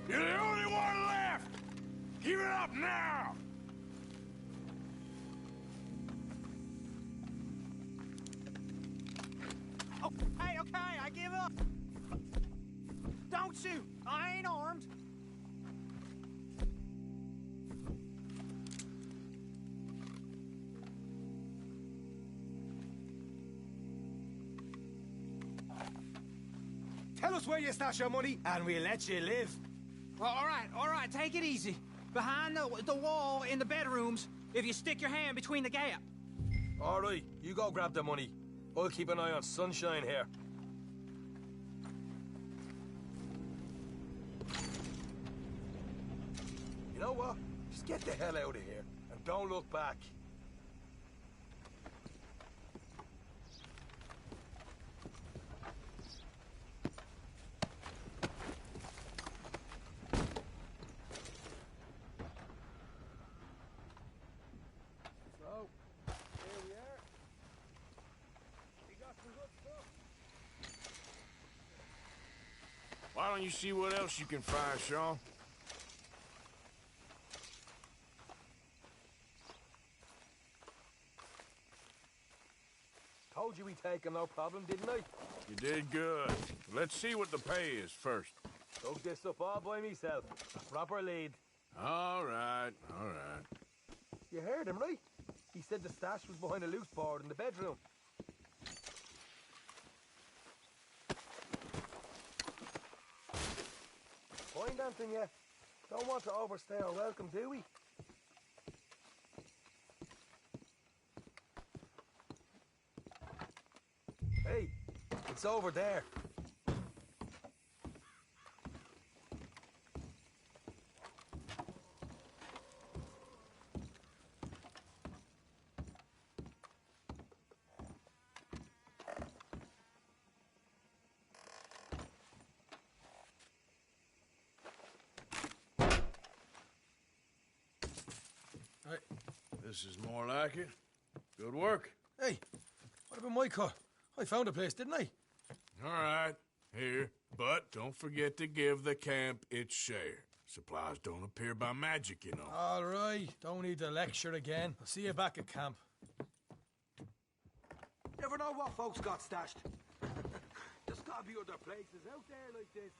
You're the only one left! Give it up now! Okay, I give up. Don't shoot. I ain't armed. Tell us where you stash your money, and we'll let you live. Well, all right, take it easy. Behind the wall in the bedrooms, if you stick your hand between the gap. All right, you go grab the money. I'll keep an eye on Sunshine here. You know what? Just get the hell out of here, and don't look back. So, here we are. We got some good stuff. Why don't you see what else you can find, Sean? Told you we'd take him, no problem, didn't I? You did good. Let's see what the pay is first. Dug this up all by myself. A proper lead. All right, all right. You heard him, right? He said the stash was behind a loose board in the bedroom. Find anything yet? Don't want to overstay our welcome, do we? It's over there. This is more like it. Good work. Hey, what about my car? I found a place, didn't I? All right, here. But don't forget to give the camp its share. Supplies don't appear by magic, you know. All right, don't need to lecture again. I'll see you back at camp. Never know what folks got stashed. There's gotta be other places out there like this.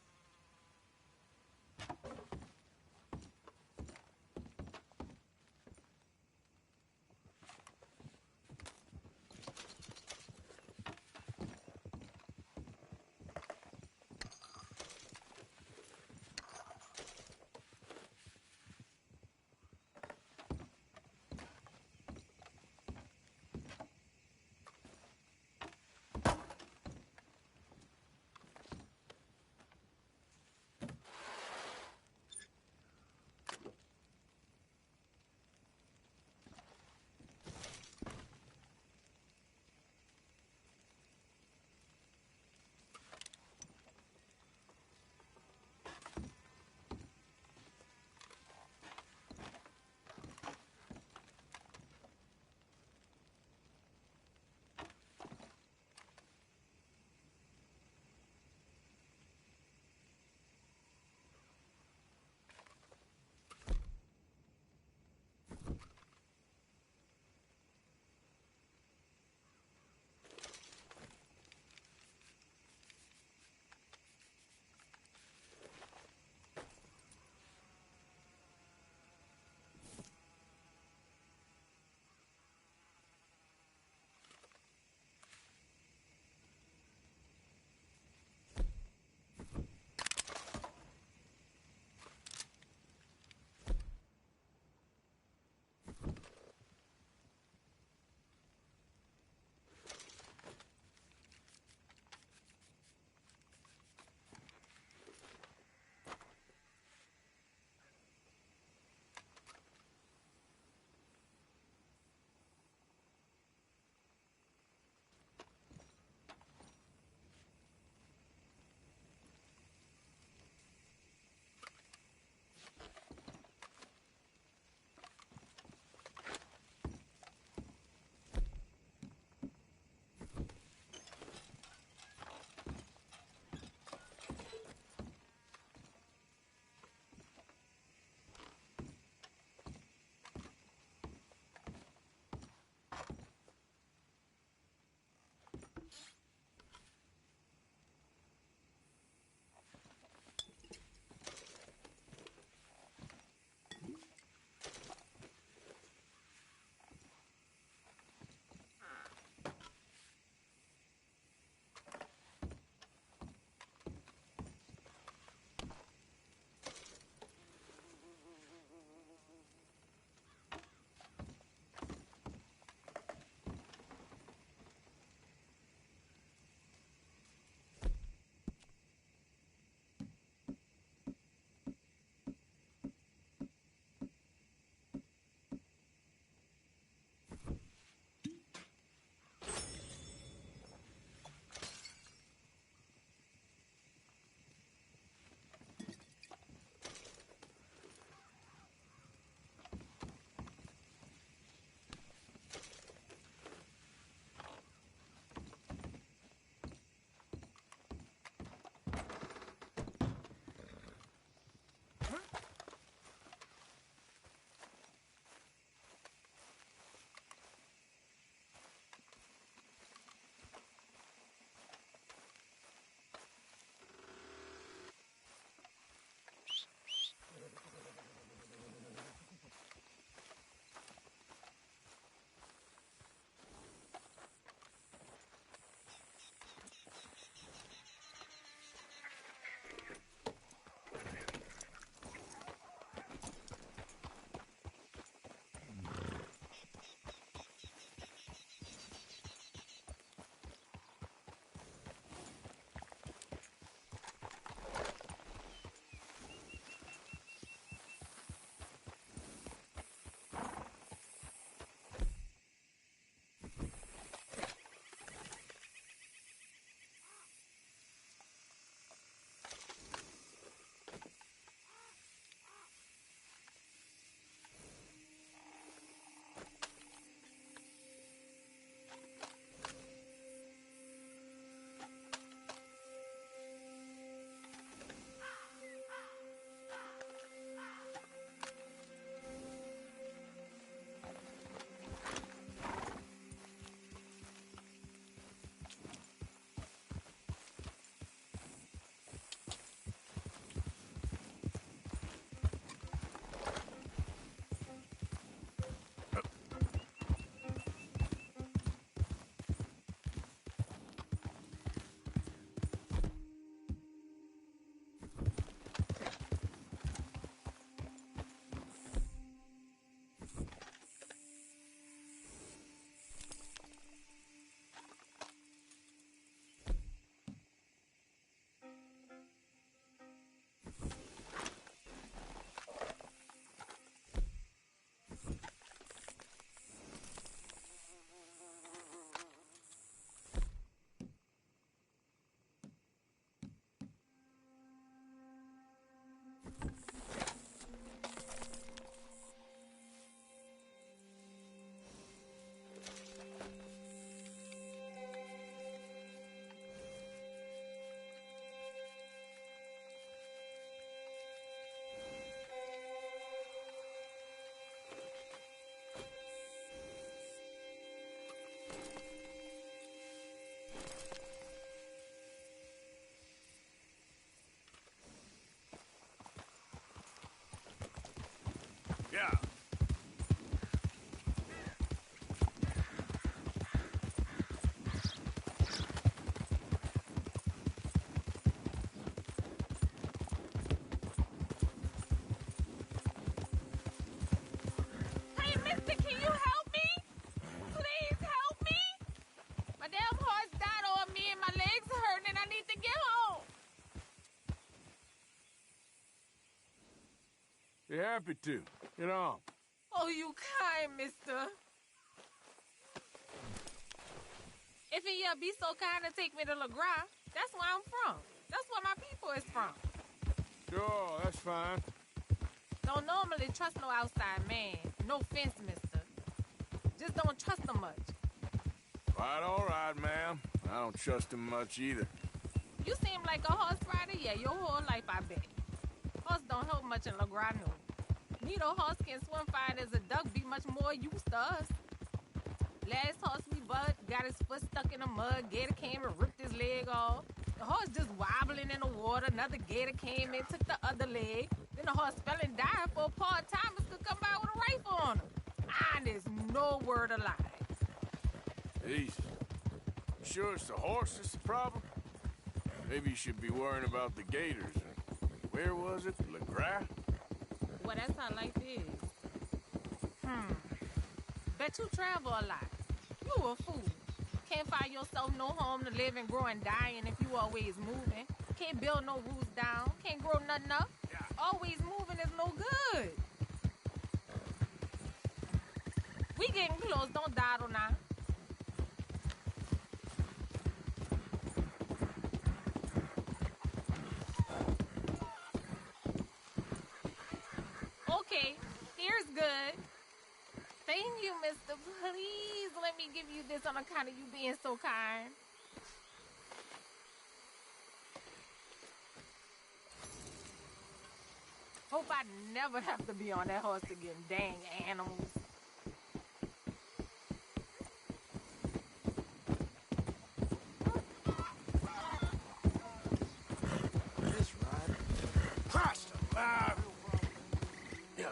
Mister, can you help me? Please help me. My damn horse died on me and my legs are hurting and I need to get home. Be happy to. Get on. Oh, you kind, mister. If you be so kind to take me to LeGras, that's where I'm from. That's where my people is from. Sure, that's fine. Don't normally trust no outside man. No offense, mister. Just don't trust him much. Quite all right, ma'am. I don't trust him much either. You seem like a horse rider, yeah, your whole life, I bet. Horse don't help much in LeGras, no. Neither horse can swim fine as a duck, be much more used to us. Last horse we bought got his foot stuck in the mud, gator came and ripped his leg off. The horse just wobbling in the water, another gator came in, took the other leg. Then the horse fell and died before part-timers could come by with a rifle on him. And there's no word of lie. Easy. You sure it's the horse that's the problem? Maybe you should be worrying about the gators. Where was it? LeGras? Well, that's how life is. Bet you travel a lot. You a fool. Can't find yourself no home to live and grow and dying if you always moving. Can't build no roofs down. Can't grow nothing up. Always moving is no good. We getting close. Don't dawdle now. Okay, here's good. Thank you, mister. Please let me give you this on account of you being so kind. Hope I never have to be on that horse again, dang animals. This ride. Christ alive! Yeah.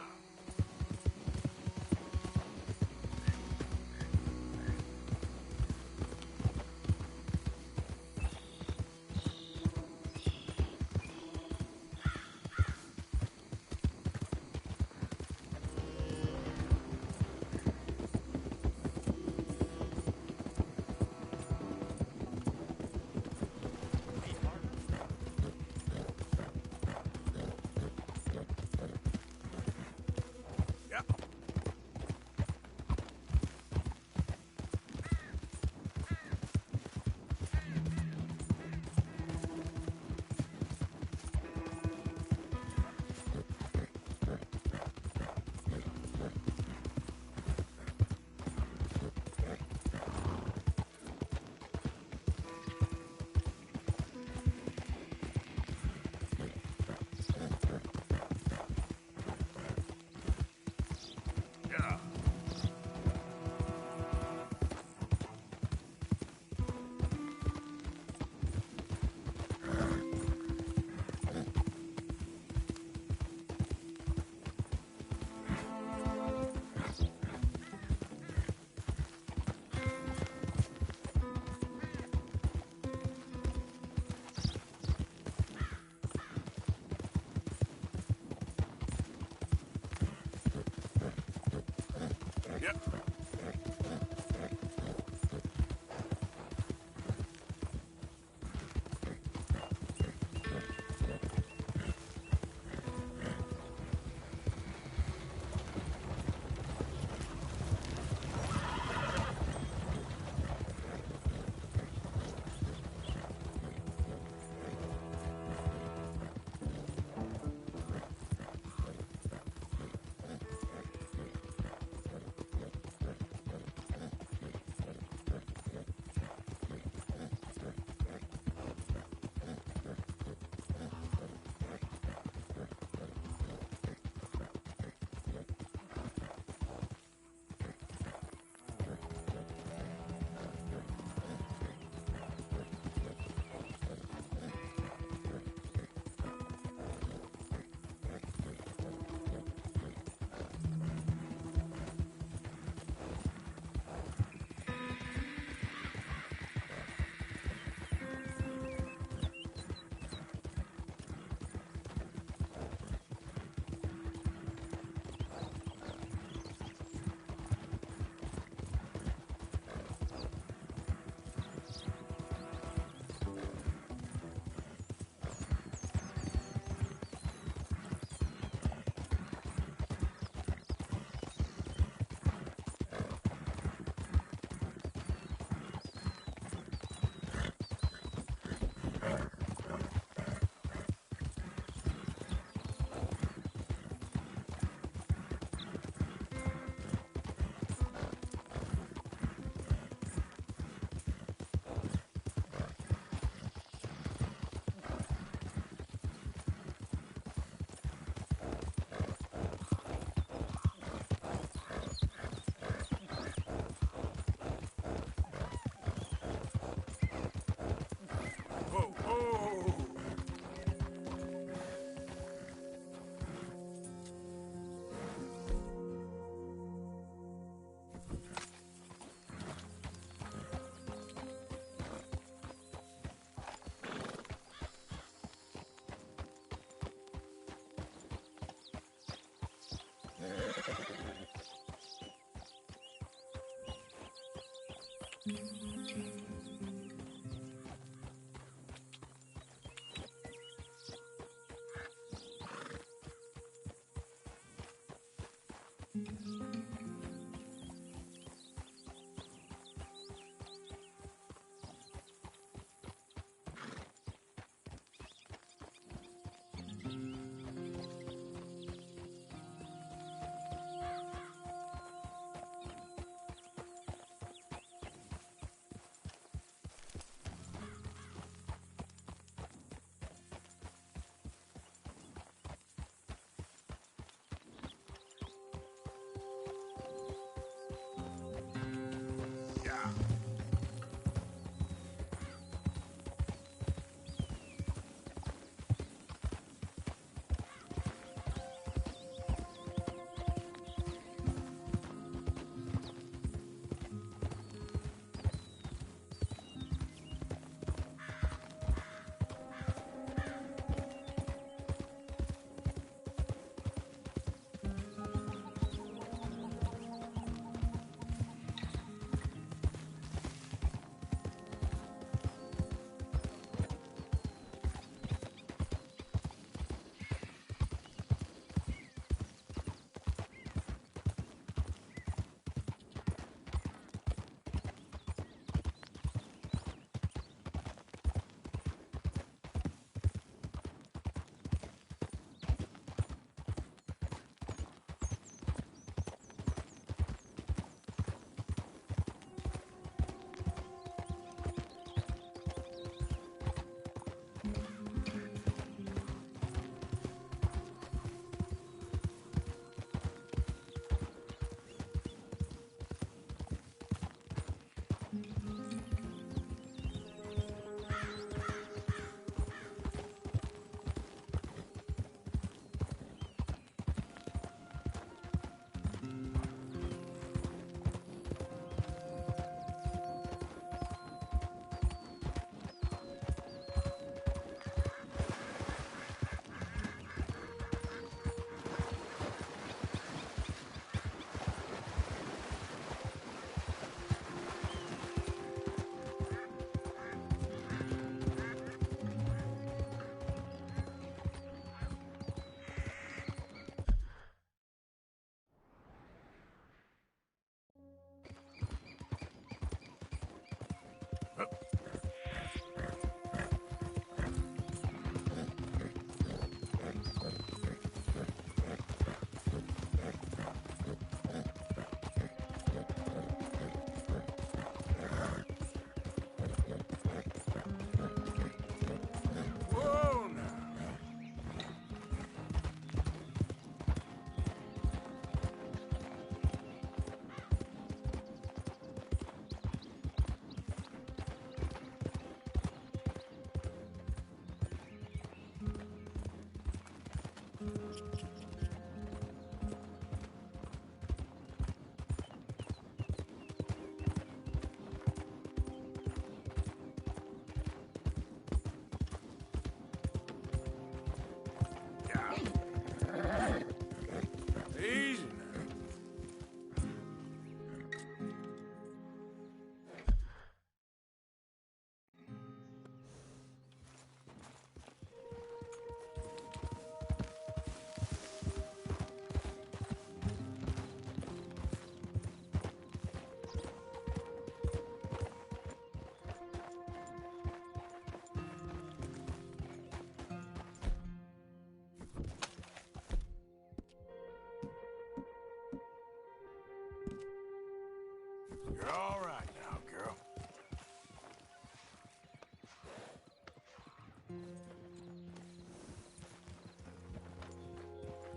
You're all right now, girl.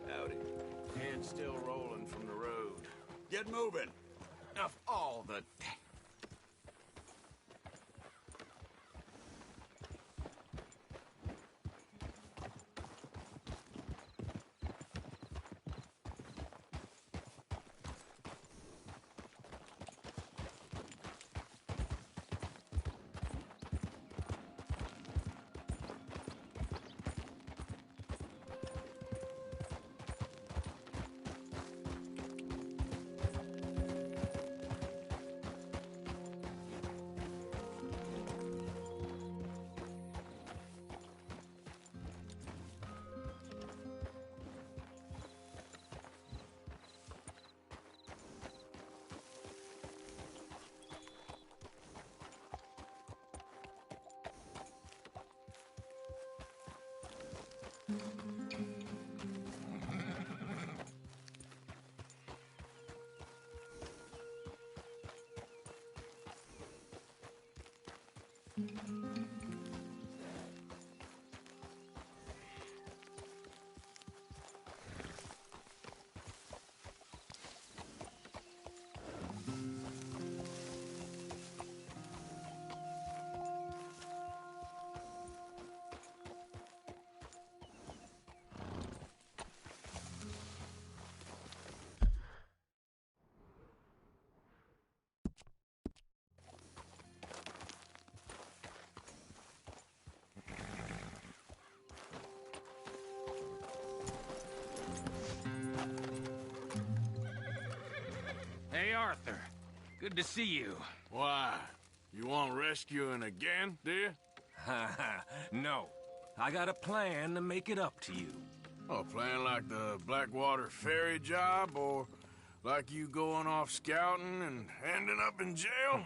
Howdy. Hand's still rolling from the road. Get moving. Of all the... Hey, Arthur. Good to see you. Why? You want rescuing again, do you? No. I got a plan to make it up to you. Oh, a plan like the Blackwater ferry job, or like you going off scouting and ending up in jail?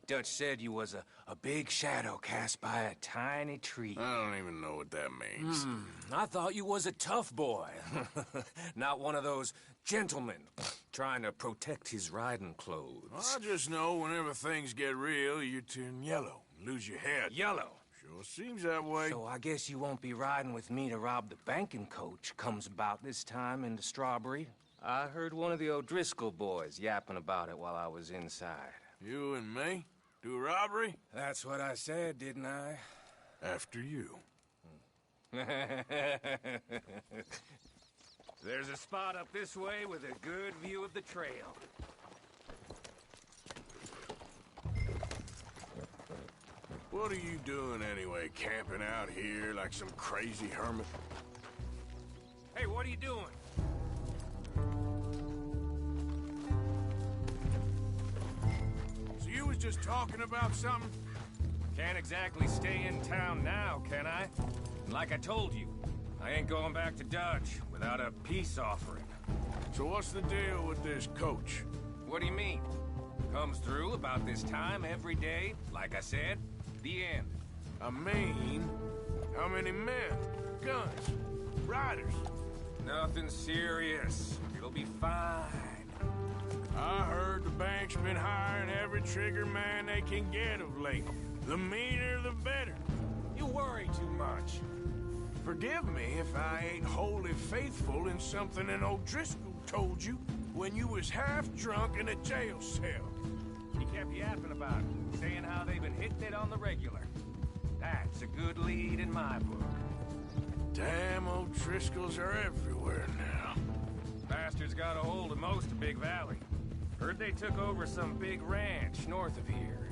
Dutch said you was a big shadow cast by a tiny tree. I don't even know what that means. I thought you was a tough boy. Not one of those gentlemen trying to protect his riding clothes. I just know whenever things get real, you turn yellow, lose your head. Yellow? Sure seems that way. So I guess you won't be riding with me to rob the banking coach comes about this time in the Strawberry. I heard one of the O'Driscoll boys yapping about it while I was inside. You and me? Do a robbery? That's what I said, didn't I? After you. There's a spot up this way with a good view of the trail. What are you doing anyway, camping out here like some crazy hermit? Hey, what are you doing? So you was just talking about something? Can't exactly stay in town now, can I? And like I told you, I ain't going back to Dutch without a peace offering. So what's the deal with this coach? What do you mean? Comes through about this time every day, like I said. The end. I mean, how many men, guns, riders? Nothing serious. It'll be fine. I heard the bank's been hiring every trigger man they can get of late. The meaner, the better. You worry too much. Forgive me if I ain't wholly faithful in something an O'Driscoll told you when you was half drunk in a jail cell. He kept yapping about it, saying how they've been hitting it on the regular. That's a good lead in my book. Damn O'Driscolls are everywhere now. Bastards got a hold of most of Big Valley. Heard they took over some big ranch north of here.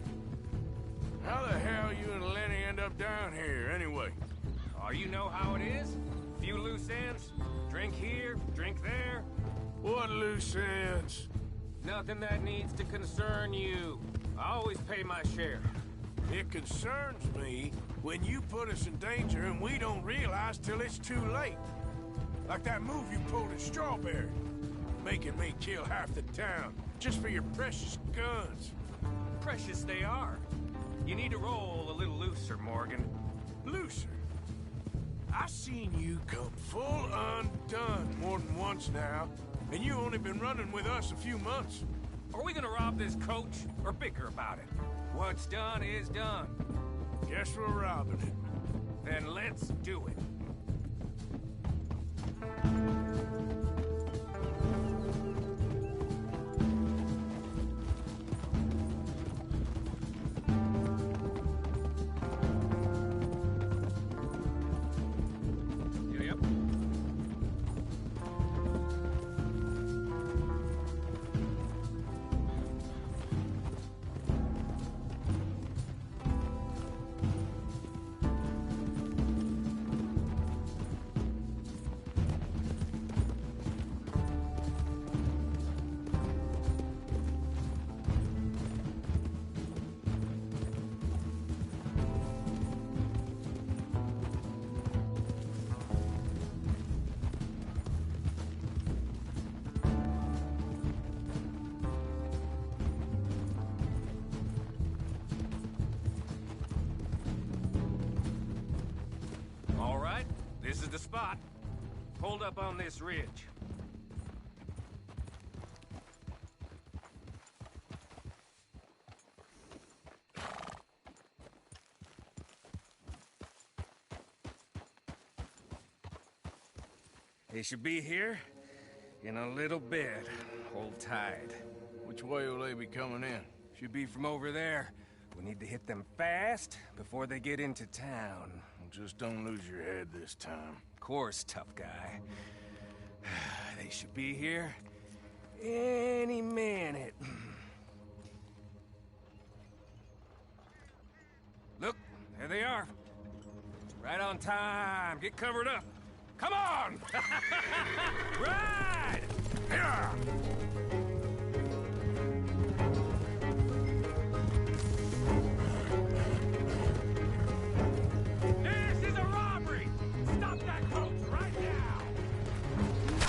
How the hell you and Lenny end up down here, anyway? Oh, you know how it is? Few loose ends. Drink here, drink there. What loose ends? Nothing that needs to concern you. I always pay my share. It concerns me when you put us in danger and we don't realize till it's too late. Like that move you pulled at Strawberry. Making me kill half the town just for your precious guns. Precious they are. You need to roll a little looser, Morgan. Looser? I seen you come full undone more than once now, and you only been running with us a few months. Are we gonna rob this coach or bicker about it? What's done is done. Guess we're robbing it. Then let's do it. This is the spot. Hold up on this ridge. They should be here in a little bit. Hold tight. Which way will they be coming in? Should be from over there. We need to hit them fast before they get into town. Just don't lose your head this time. Of course, tough guy. They should be here any minute. Look, there they are. Right on time. Get covered up. Come on! Ride! Here! This is a robbery! Stop that coach right now!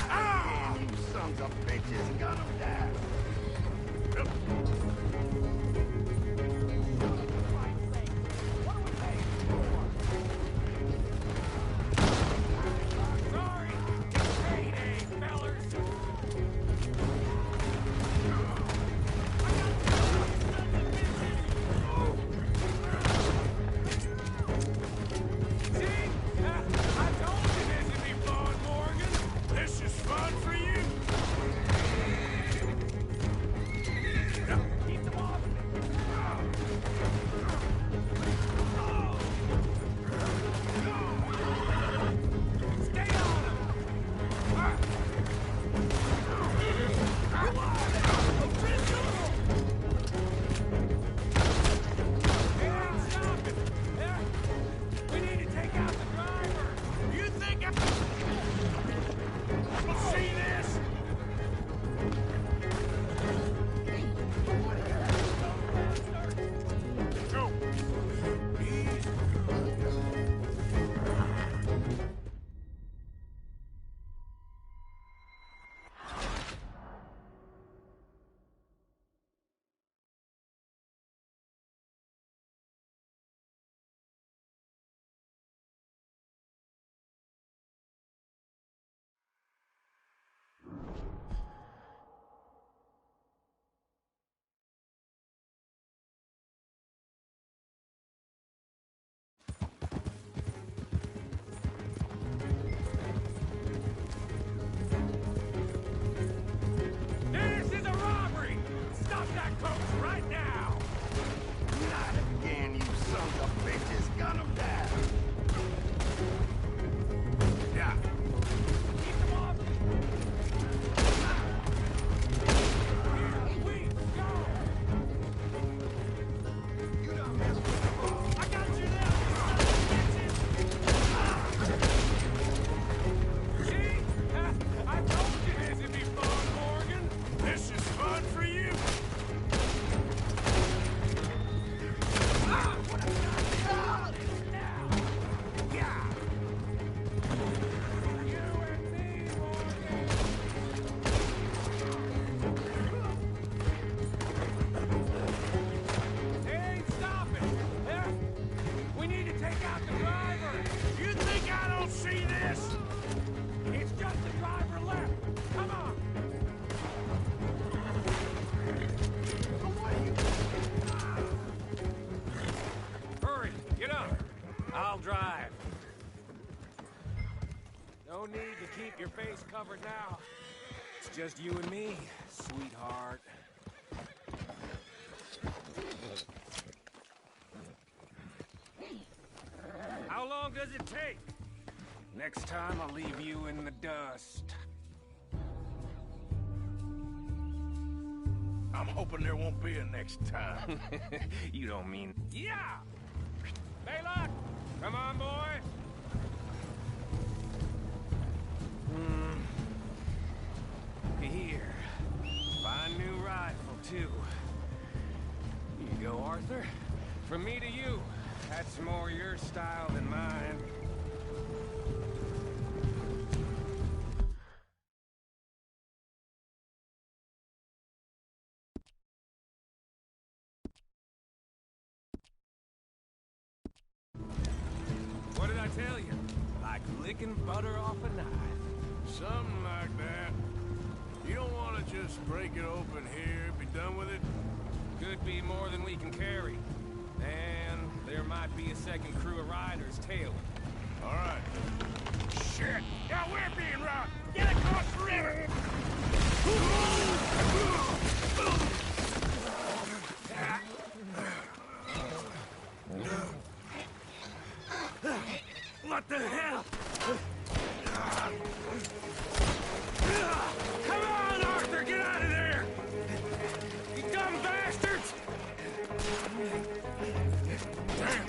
Ah! You sons of bitches! Gun them down! No need to keep your face covered now. It's just you and me, sweetheart. How long does it take? Next time I'll leave you in the dust. I'm hoping there won't be a next time. You don't mean... Yeah! Baylock! Come on, boy! Here. Fine new rifle, too. Here you go, Arthur. From me to you. That's more your style than mine. What did I tell you? like licking butter off a knife. Something like that. You don't want to just break it open here, be done with it? Could be more than we can carry. And there might be a second crew of riders tailing. All right. Shit! Yeah, we're being robbed! Get across the river! What the hell? Come on, Arthur, get out of there! You dumb bastards! Damn.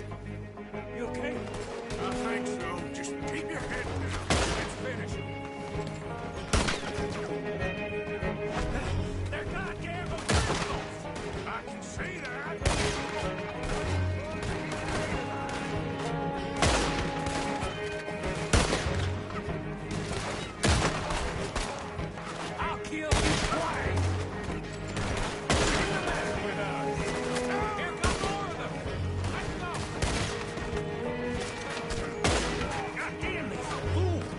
You okay? I think so. Just keep your head down. Let's finish. They're goddamn officials! I can see that. I'll kill you twice! What's the matter with us? Here come more of them! Let's go! God damn these fools!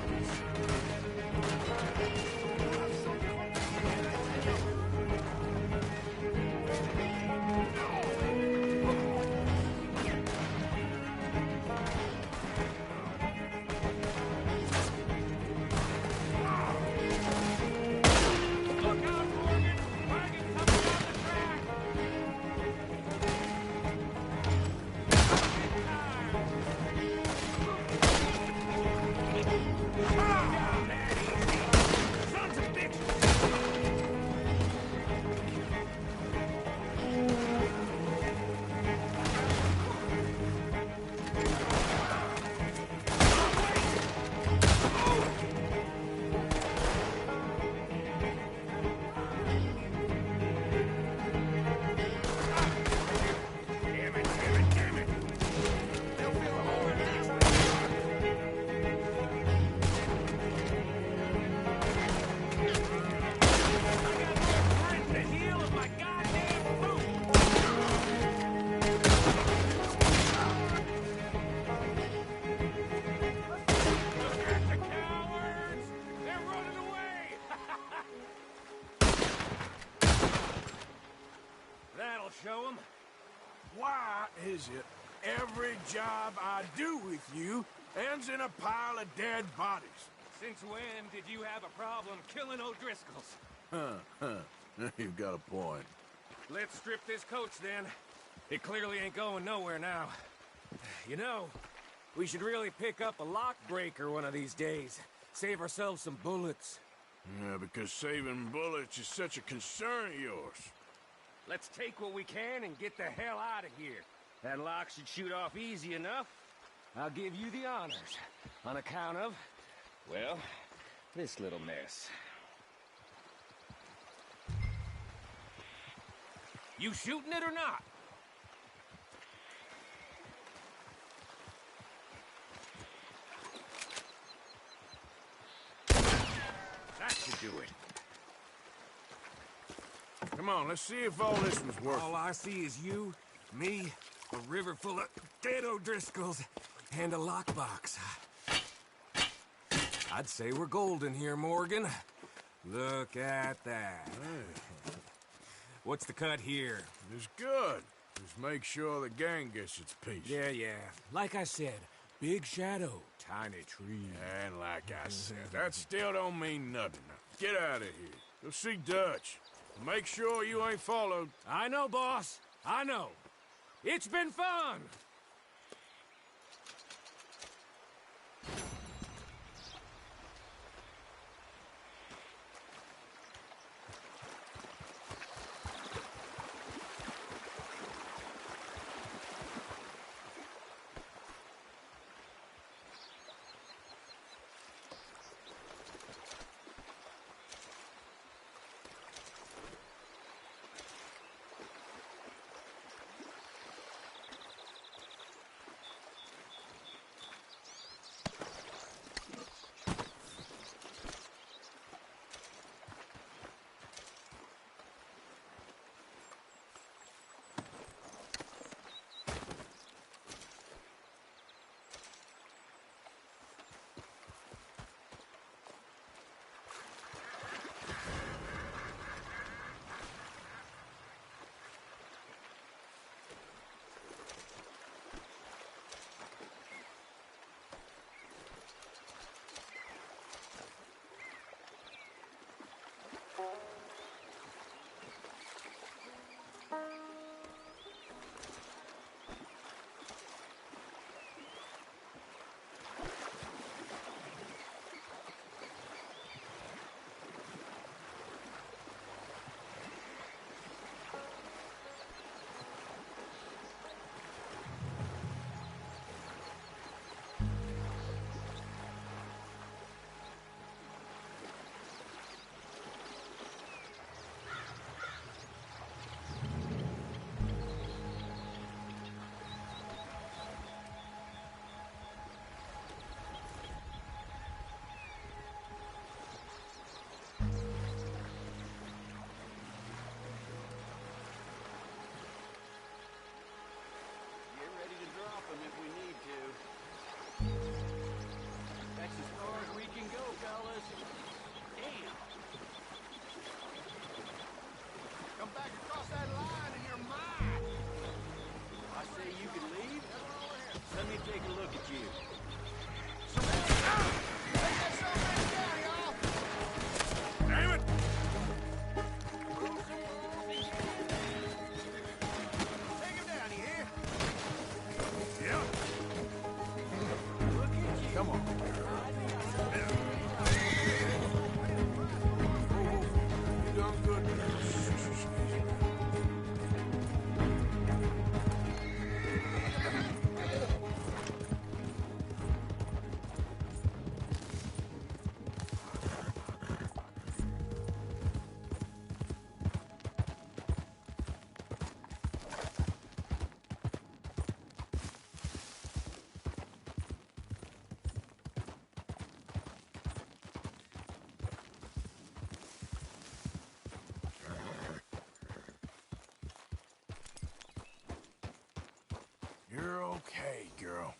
Look out, Morgan! Wagon coming down the track! Down there, easy! Sons of bitches! Damn it, damn it, damn it! They'll feel the whole of I got the heel of my goddamn boot! Look at the cowards! They're running away! That'll show them. Why is it every job I do with you ends in a pile of dead bodies? Since when did you have a problem killing O'Driscolls? You've got a point. Let's strip this coach then. It clearly ain't going nowhere now. You know, we should really pick up a lock breaker one of these days. Save ourselves some bullets. Yeah, because saving bullets is such a concern of yours. Let's take what we can and get the hell out of here. That lock should shoot off easy enough. I'll give you the honors. On account of, well, this little mess. You shooting it or not? That should do it. Come on, let's see if all this was worth it. All I see is you, me, a river full of dead O'Driscolls, and a lockbox. I'd say we're golden here, Morgan. Look at that. Hey. What's the cut here? It's good. Just make sure the gang gets its piece. Yeah. Like I said, big shadow, tiny tree. And like I said, that still don't mean nothing. Now, get out of here. Go see Dutch. Make sure you ain't followed. I know, boss. I know. It's been fun. take a look at you. Damn it! Take him down, you hear? Yeah. Look at you. Come on. You done good. You're okay, girl.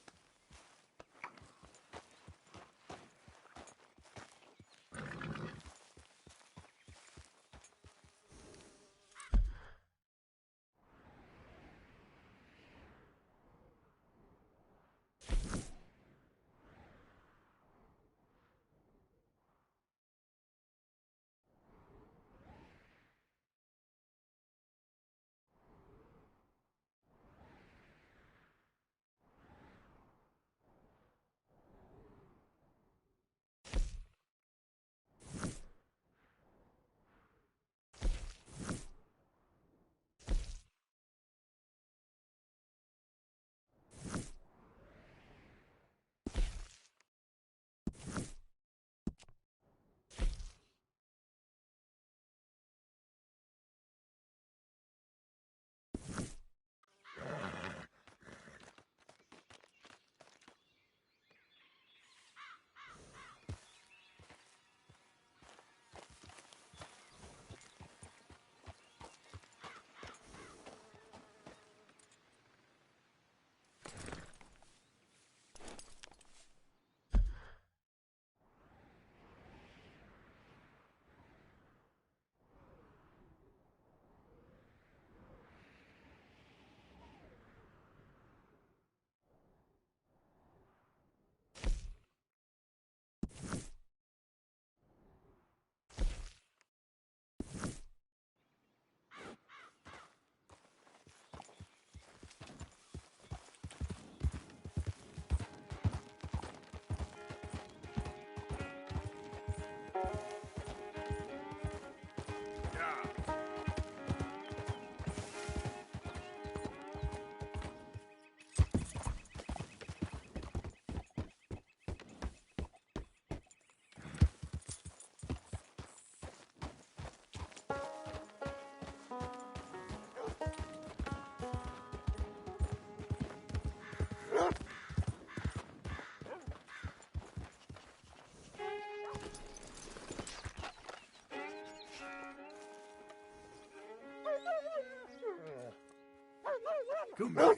Come here.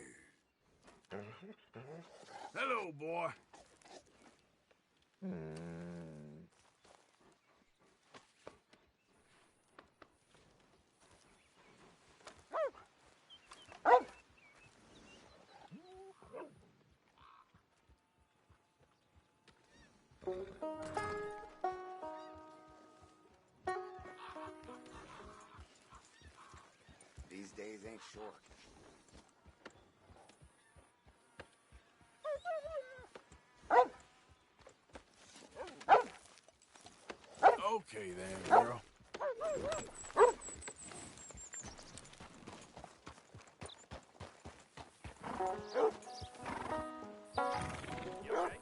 Hello, boy. These days ain't short. Okay then, girl. You all right?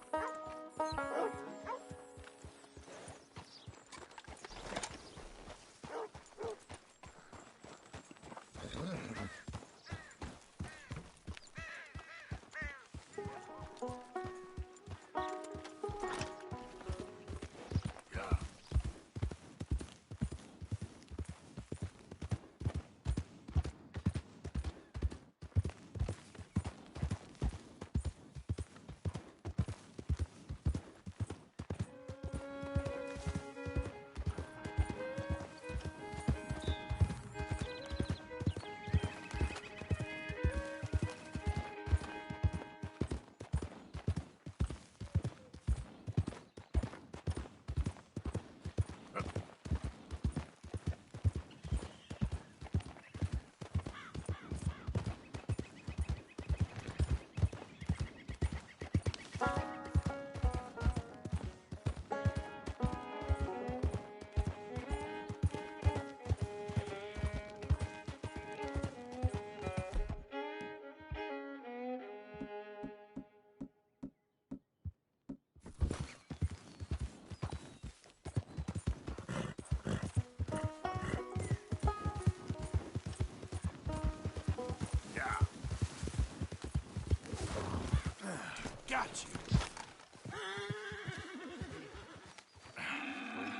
got you.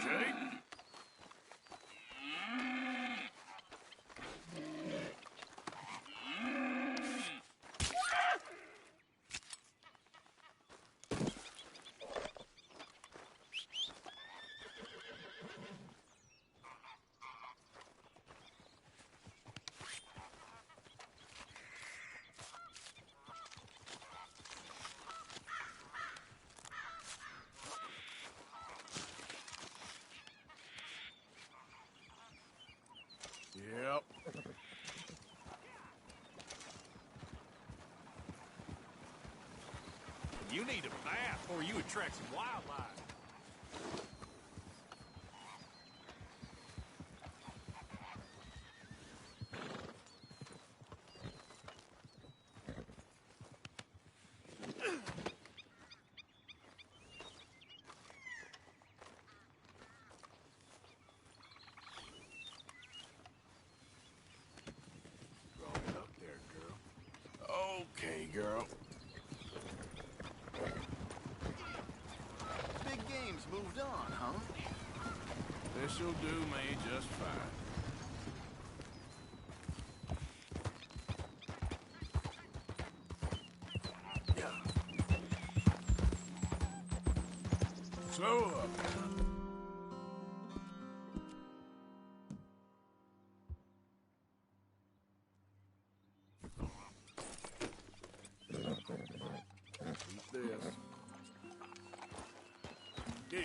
Okay. Yep. You need a bath or you attract some wildlife. Okay, girl. Big game's moved on, huh? This'll do me just fine. So, this. Yeah.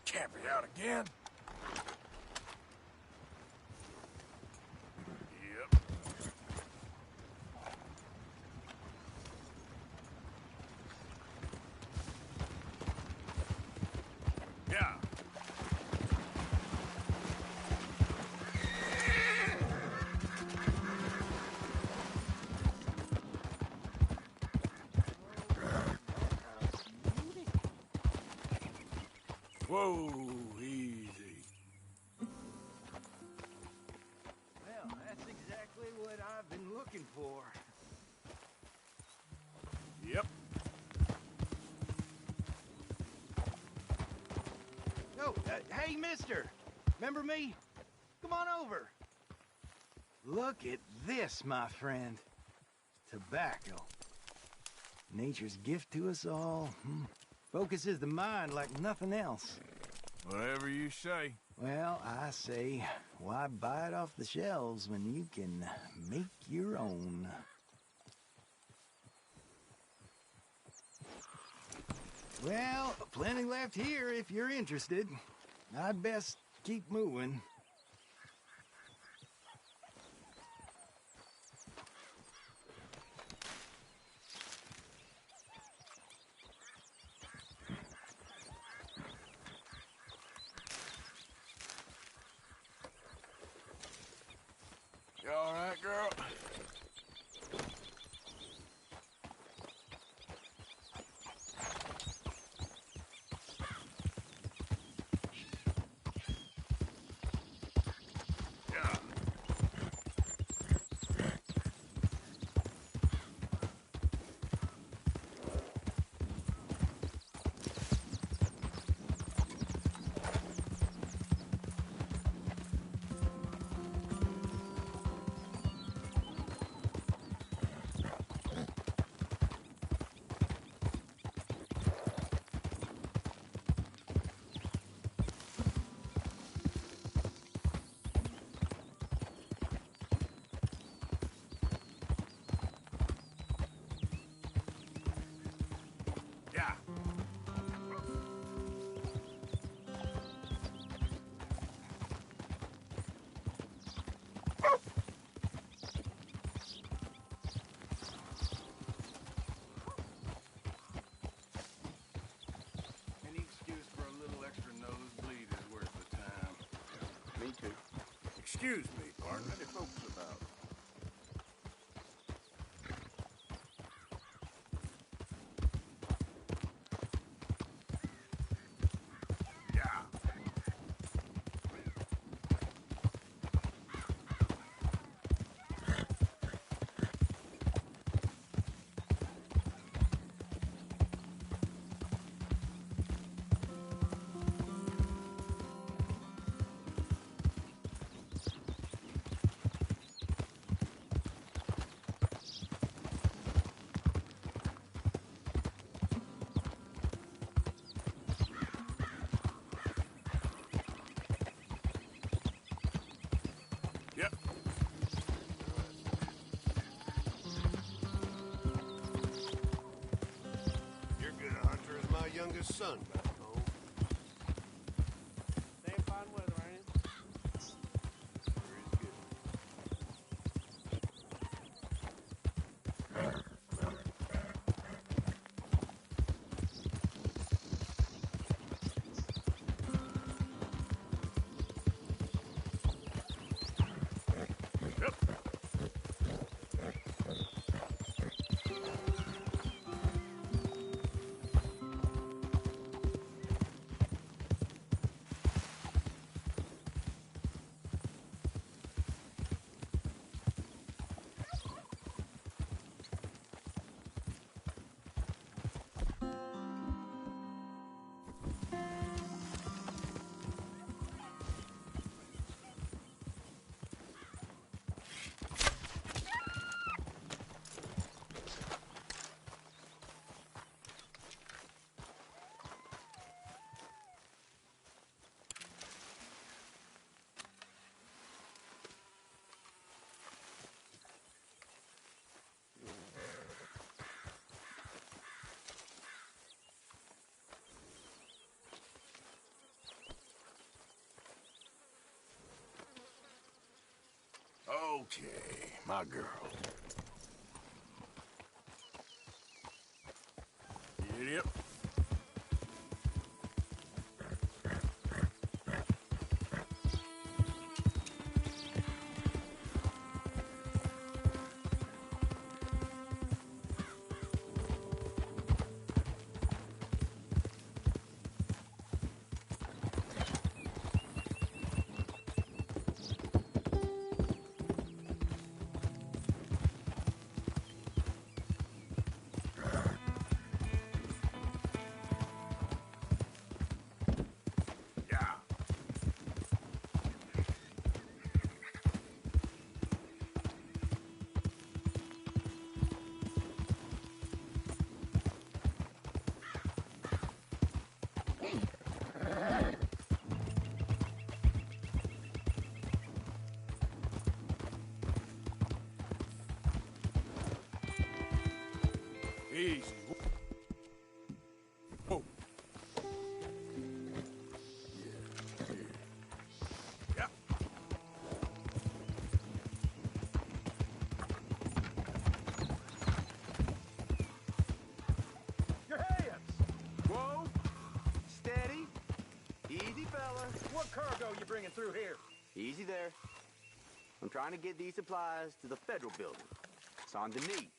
Can't be out again. Yep. Yeah. Whoa, easy. Well, that's exactly what I've been looking for. Yep. Oh, hey, mister. Remember me? Come on over. Look at this, my friend. Tobacco. Nature's gift to us all. Focuses the mind like nothing else. Whatever you say. Well, I say, why buy it off the shelves when you can make your own? Well, plenty left here if you're interested. I'd best keep moving. You all right, girl? Excuse me, partner. Many folks about. Yep. You're good a hunter as my youngest son back home. Stay in fine weather, ain't it? Sure is good. Okay, my girl. Yep. Easy. Whoa. Yeah. Your hands! Whoa! Steady. Easy, fella. What cargo you bringing through here? Easy there. I'm trying to get these supplies to the federal building. It's on the knee.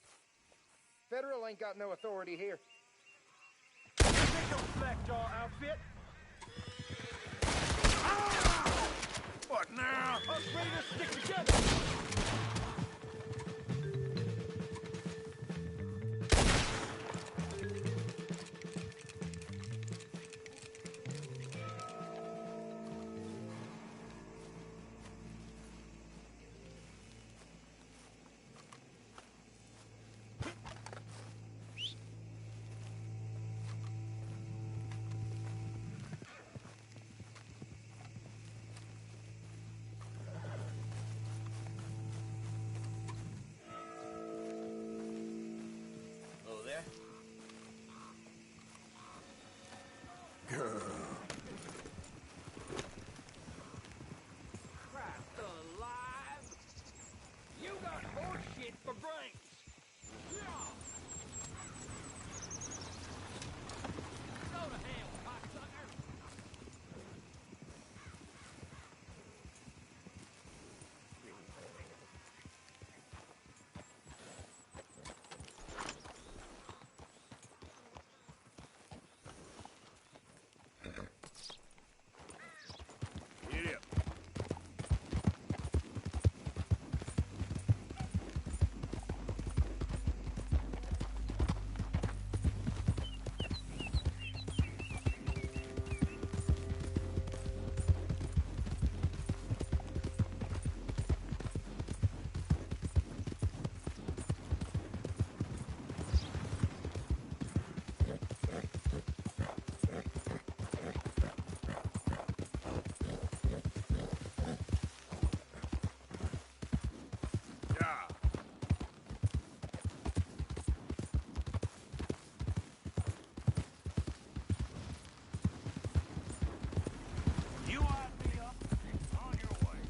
Federal ain't got no authority here. Take no slackjaw outfit. Ah! What now? Us raiders stick together. Christ alive! You got horse shit for brains! Go to hell, cocksucker! Get up. Yeah. You ought to be up on your way.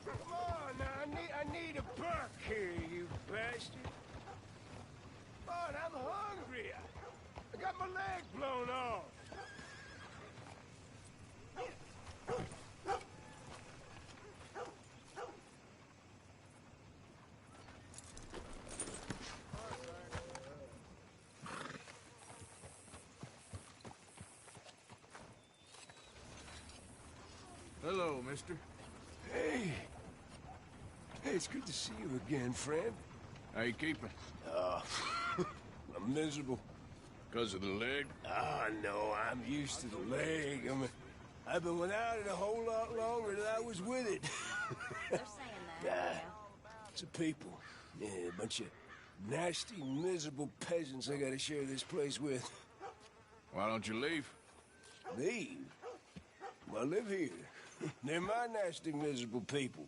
Come on, now, I need a buck here, you bastard. Come on, I'm hungry. I got my leg blown off. Hello, mister. Hey. Hey, it's good to see you again, friend. How you keeping? I'm miserable. Because of the leg? Ah, no, I'm used to the leg. I mean, I've been without it a whole lot longer than I was with it. They're saying that. It's a people. Yeah, a bunch of nasty, miserable peasants I gotta share this place with. Why don't you leave? Leave? Well, I live here. They're my nasty, miserable people.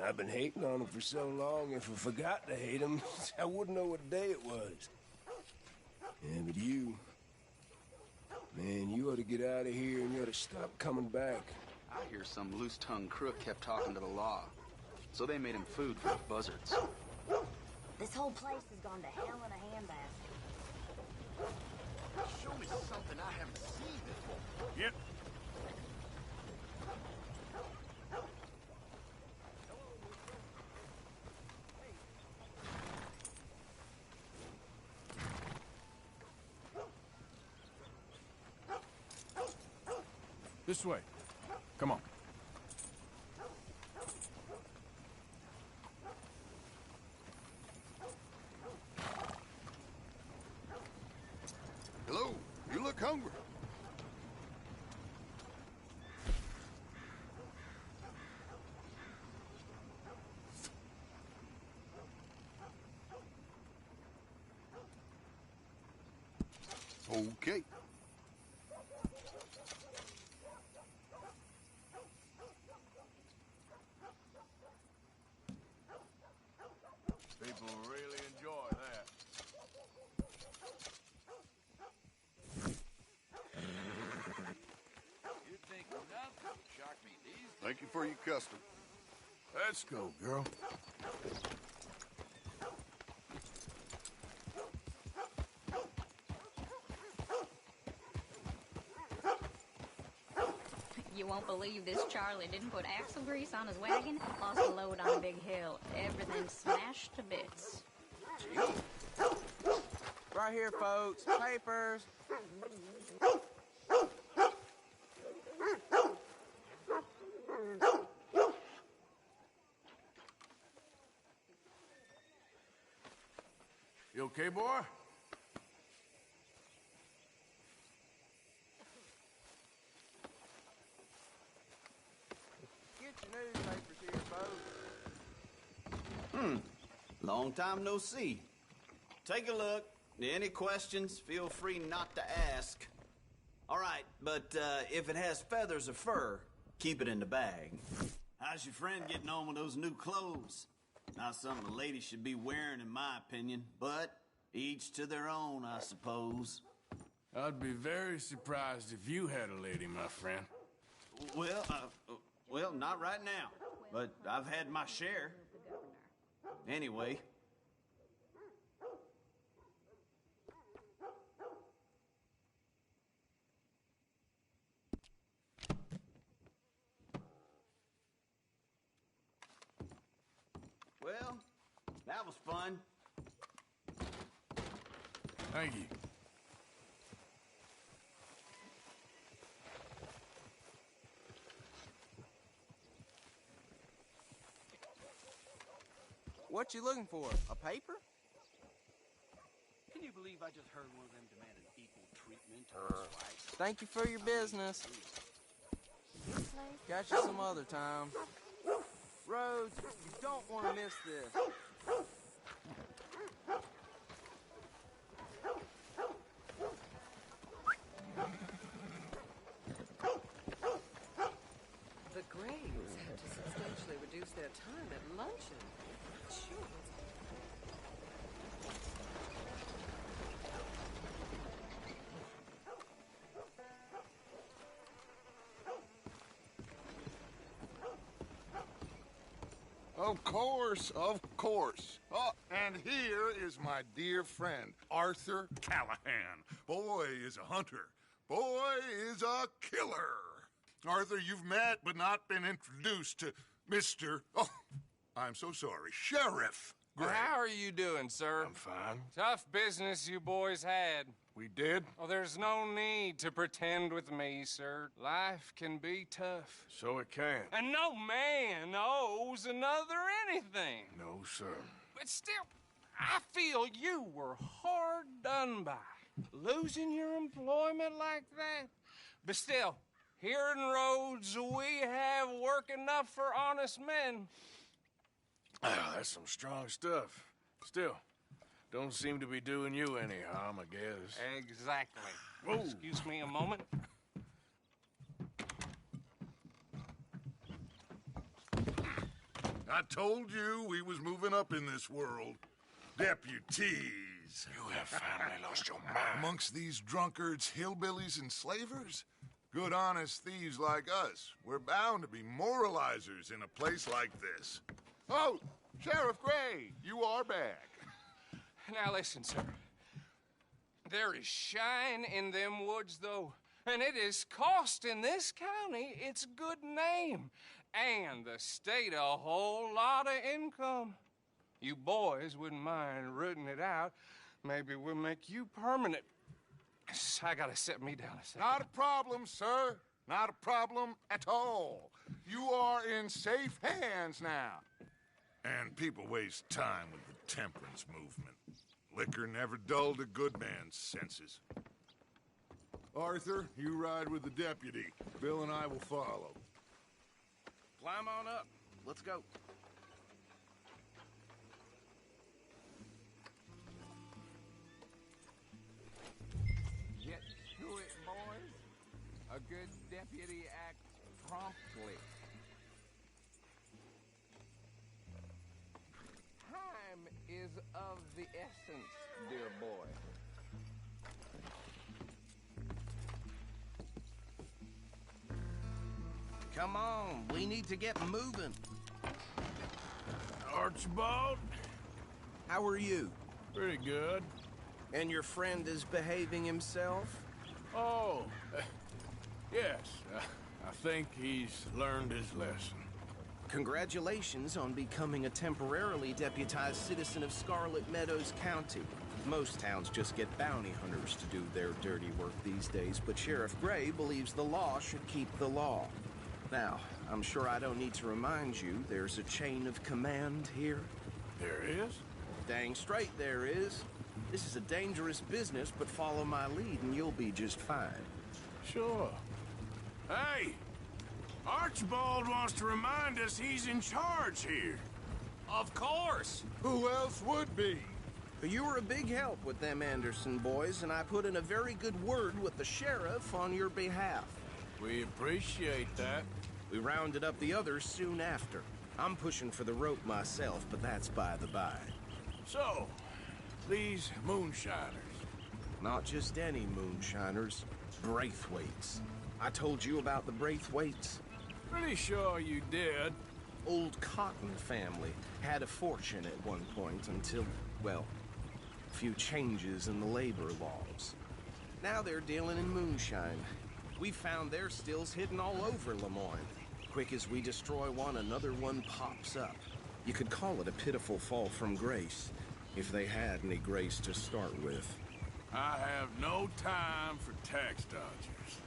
I've been hating on them for so long, if I forgot to hate them, I wouldn't know what day it was. Yeah, but you... Man, you ought to get out of here and you ought to stop coming back. I hear some loose-tongued crook kept talking to the law. So they made him food for the buzzards. This whole place has gone to hell in a handbasket. Show me something I haven't seen before. Yep. This way. Come on. Hello, you look hungry. Okay. People really enjoy that. You think nothing would shock me these days? Thank you for your custom. Let's go, girl. You won't believe this Charlie didn't put axle grease on his wagon, lost a load on a big hill. Everything smashed to bits. Right here, folks. Papers. You okay, boy? Get your newspapers here, folks. Long time no see. Take a look. Any questions, feel free not to ask. All right, but if it has feathers or fur, keep it in the bag. How's your friend getting on with those new clothes? Not something a lady should be wearing, in my opinion, but each to their own, I suppose. I'd be very surprised if you had a lady, my friend. Well, not right now, but I've had my share. Anyway. Well, that was fun. Thank you. What you looking for? A paper? Can you believe I just heard one of them demand an equal treatment to his wife? Thank you for your business. Catch you some other time. Rhodes, you don't want to miss this. The Grays had to substantially reduce their time at luncheon. Sure. Of course, of course. Oh, and here is my dear friend, Arthur Callahan. Boy is a hunter. Boy is a killer. Arthur, you've met but not been introduced to Mr. Oh, I'm so sorry, Sheriff Gray. How are you doing, sir? I'm fine. Tough business you boys had. We did? Oh, there's no need to pretend with me, sir. Life can be tough. So it can. And no man owes another anything. No, sir. But still, I feel you were hard done by. Losing your employment like that. But still, here in Rhodes, we have work enough for honest men. Ah, that's some strong stuff. Still, don't seem to be doing you any harm, I guess. Exactly. Whoa. Excuse me a moment. I told you we was moving up in this world. Deputies. You have finally lost your mind. Amongst these drunkards, hillbillies, and slavers? Good, honest thieves like us. We're bound to be moralizers in a place like this. Oh, Sheriff Gray, you are back. Now listen, sir. There is shine in them woods, though, and it is costing this county its good name and the state a whole lot of income. You boys wouldn't mind rooting it out. Maybe we'll make you permanent. I gotta sit me down a second. Not a problem, sir. Not a problem at all. You are in safe hands now. And people waste time with the temperance movement. Liquor never dulled a good man's senses. Arthur, you ride with the deputy. Bill and I will follow. Climb on up. Let's go. Get to it, boys. A good deputy acts promptly. Time is of the essence, dear boy. Come on, we need to get moving. Archibald? How are you? Pretty good. And your friend is behaving himself? Oh, yes. I think he's learned his lesson. Congratulations on becoming a temporarily deputized citizen of Scarlet Meadows County. Most towns just get bounty hunters to do their dirty work these days, but Sheriff Gray believes the law should keep the law. Now, I'm sure I don't need to remind you there's a chain of command here. There is? Dang straight there is. This is a dangerous business, but follow my lead and you'll be just fine. Sure. Hey! Archibald wants to remind us he's in charge here. Of course! Who else would be? You were a big help with them Anderson boys, and I put in a very good word with the sheriff on your behalf. We appreciate that. We rounded up the others soon after. I'm pushing for the rope myself, but that's by the by. So, these moonshiners. Not just any moonshiners, Braithwaites. I told you about the Braithwaites? Pretty sure you did. Old Cotton family had a fortune at one point until, well, a few changes in the labor laws. Now they're dealing in moonshine. We found their stills hidden all over Lemoyne. Quick as we destroy one, another one pops up. You could call it a pitiful fall from grace, if they had any grace to start with. I have no time for tax dodgers.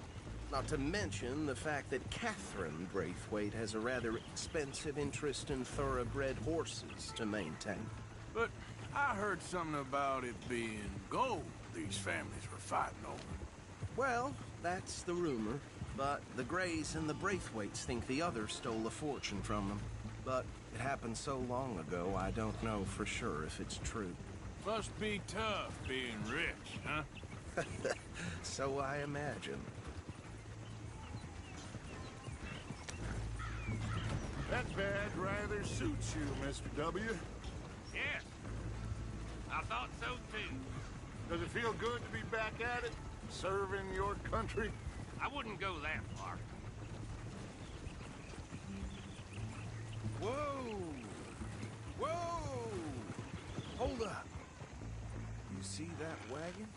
Not to mention the fact that Catherine Braithwaite has a rather expensive interest in thoroughbred horses to maintain. But I heard something about it being gold these families were fighting over. Well, that's the rumor. But the Grays and the Braithwaites think the other stole a fortune from them. But it happened so long ago, I don't know for sure if it's true. Must be tough being rich, huh? So I imagine. That badge rather suits you, Mr. W. Yes. I thought so too. Does it feel good to be back at it? Serving your country? I wouldn't go that far. Whoa! Whoa! Hold up. You see that wagon?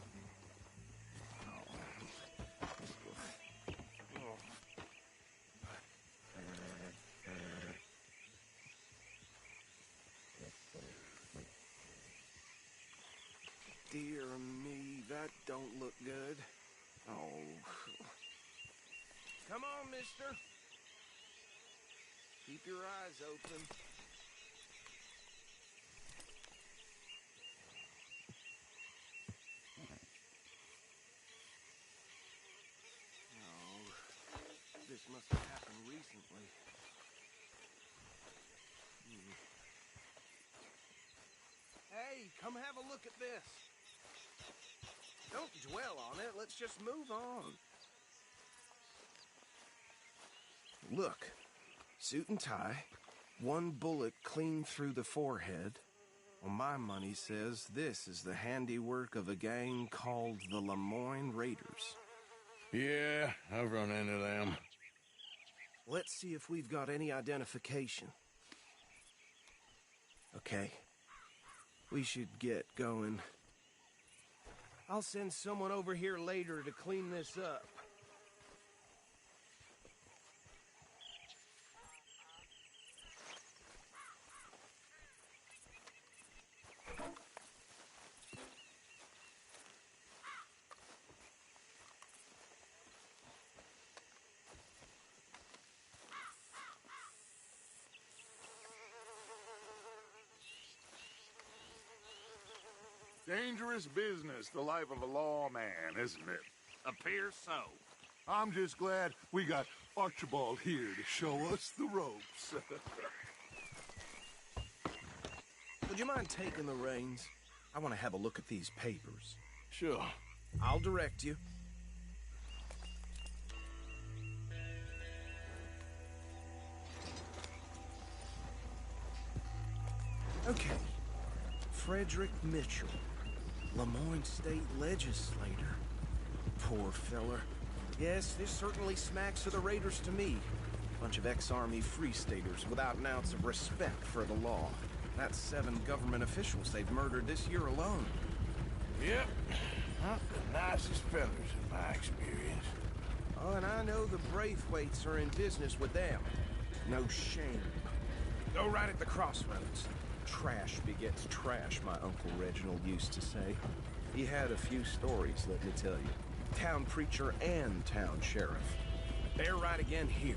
Dear me, that don't look good. Oh. Come on, mister. Keep your eyes open. Oh, this must have happened recently. Hey, come have a look at this. Don't dwell on it. Let's just move on. Look. Suit and tie. One bullet clean through the forehead. Well, my money says this is the handiwork of a gang called the Lemoyne Raiders. Yeah, I've run into them. Let's see if we've got any identification. Okay. We should get going. I'll send someone over here later to clean this up. Dangerous business, the life of a lawman, isn't it? Appears so. I'm just glad we got Archibald here to show us the ropes. Would you mind taking the reins? I want to have a look at these papers. Sure. I'll direct you. Okay. Frederick Mitchell, Lemoyne State Legislator. Poor feller. Yes, this certainly smacks of the Raiders to me. Bunch of ex-Army Free Staters without an ounce of respect for the law. That's 7 government officials they've murdered this year alone. Yep. Not the nicest fellas in my experience. Oh, and I know the Braithwaites are in business with them. No shame. Go right at the crossroads. Trash begets trash, my Uncle Reginald used to say. He had a few stories, let me tell you. Town preacher and town sheriff. They're right again here.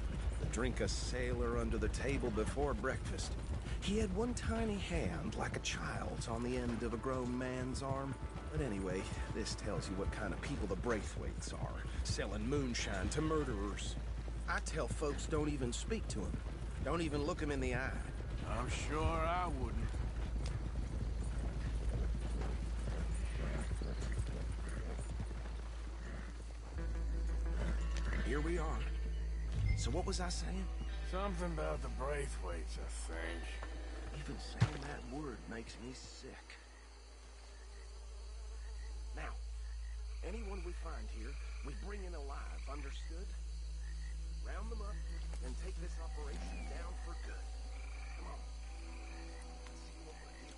Drink a sailor under the table before breakfast. He had one tiny hand, like a child's, on the end of a grown man's arm. But anyway, this tells you what kind of people the Braithwaites are. Selling moonshine to murderers. I tell folks don't even speak to him. Don't even look him in the eye. I'm sure I wouldn't. Here we are. So what was I saying? Something about the Braithwaites, I think. Even saying that word makes me sick. Now, anyone we find here, we bring in alive, understood? Round them up, and take this operation down for good. Come on. Let's see what we're doing.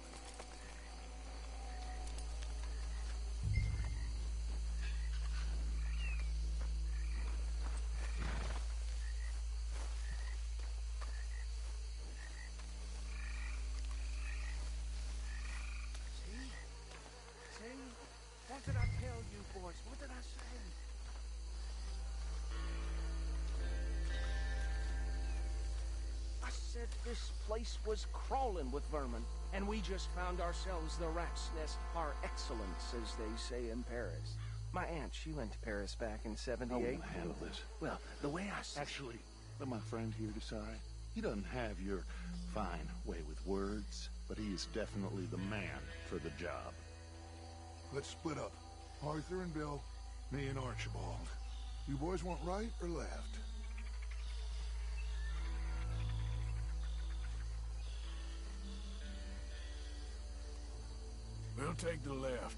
What did I tell you, boys? What did I say? I said this place was crawling with vermin, and we just found ourselves the rat's nest par excellence, as they say in Paris. My aunt, she went to Paris back in '78. I won't handle this. Well, the way I see... Actually, let my friend here decide. He doesn't have your fine way with words, but he is definitely the man for the job. Let's split up. Arthur and Bill, me and Archibald. You boys want right or left? We'll take the left.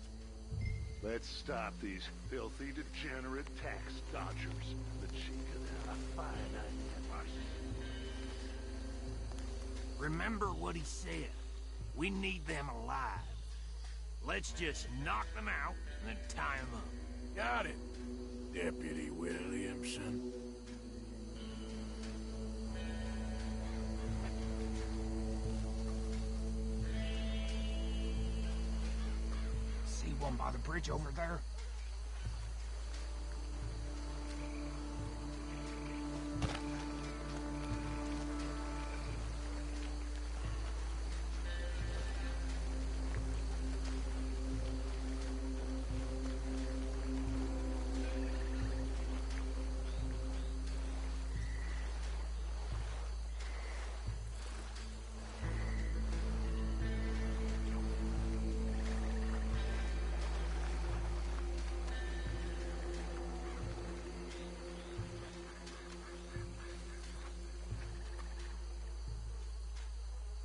Let's stop these filthy, degenerate tax dodgers. The cheek of that. A fine idea, Marcy. Remember what he said. We need them alive. Let's just knock them out and then tie them up. Got it, Deputy Williamson. See one by the bridge over there?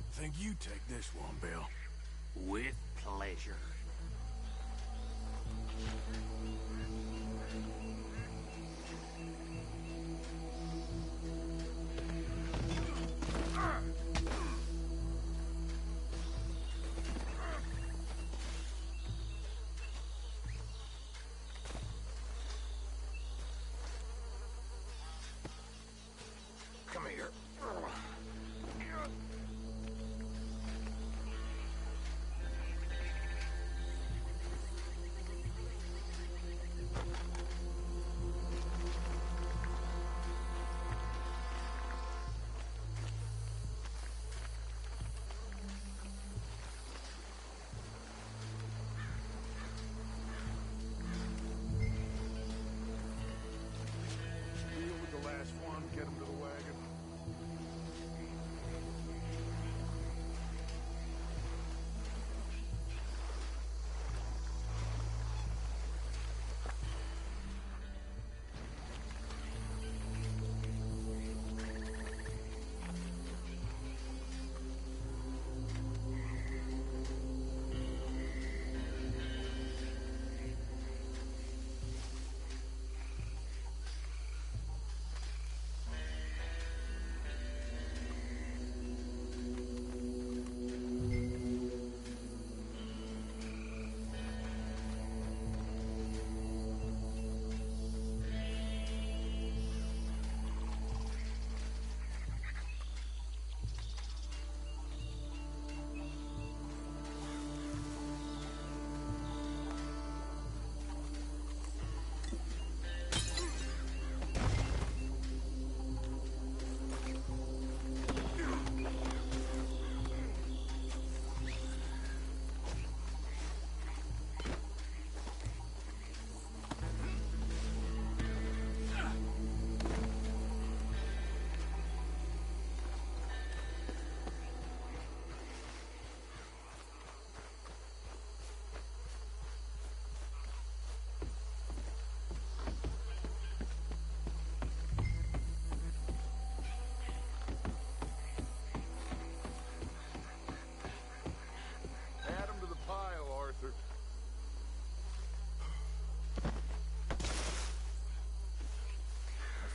I think you take this one, Bill. With pleasure. Come here.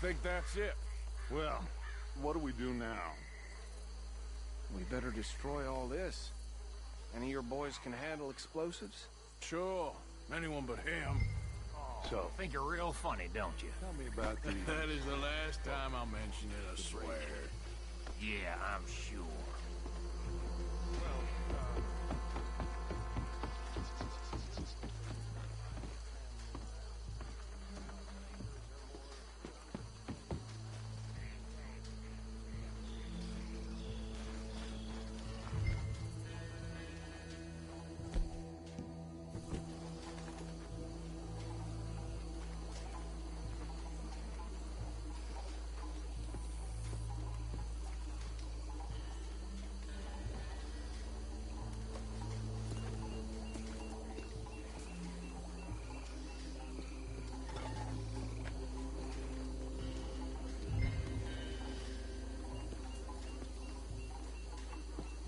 think that's it. Well, what do we do now? We better destroy all this. Any of your boys can handle explosives? Sure. Anyone but him. So, think you're real funny, don't you? Tell me about these. That is the last time I'll mention it, I swear. Yeah, I'm sure.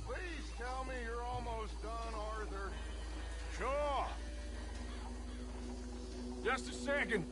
Please tell me you're almost done, Arthur. Sure. Just a second.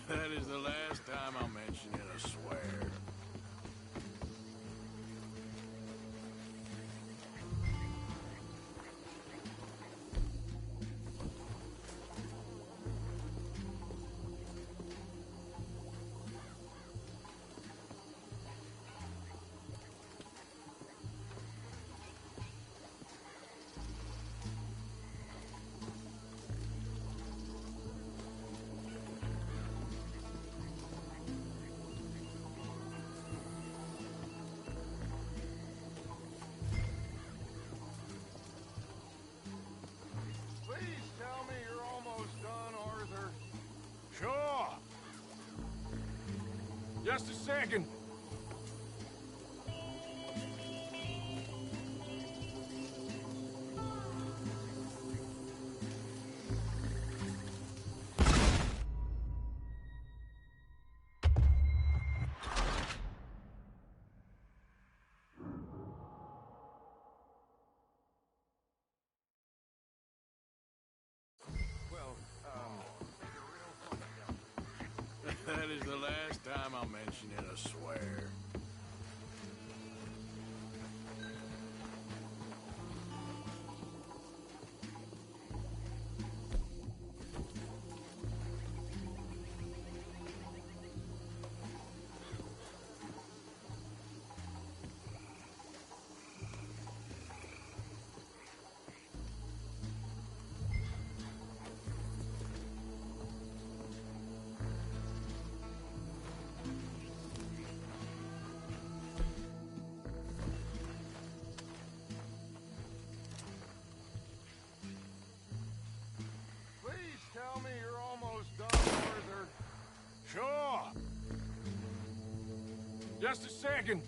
That is the last time I'll mention it, I swear. Please tell me you're almost done, Arthur. Sure. Just a second. That is the last time I'll mention it, I swear. Please tell me you're almost done, Arthur. Sure. Just a second.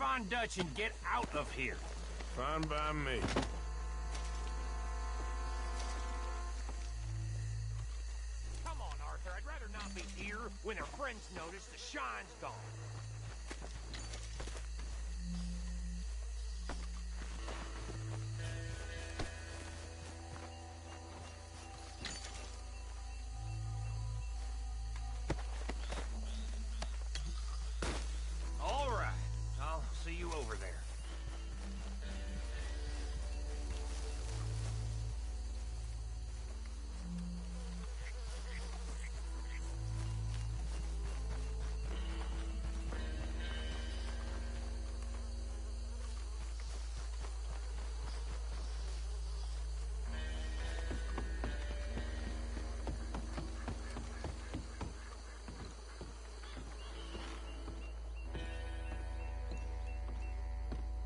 find Dutch and get out of here. Fine by me. Come on, Arthur. I'd rather not be here when their friends notice the shine's gone. All right. I'll see you over there.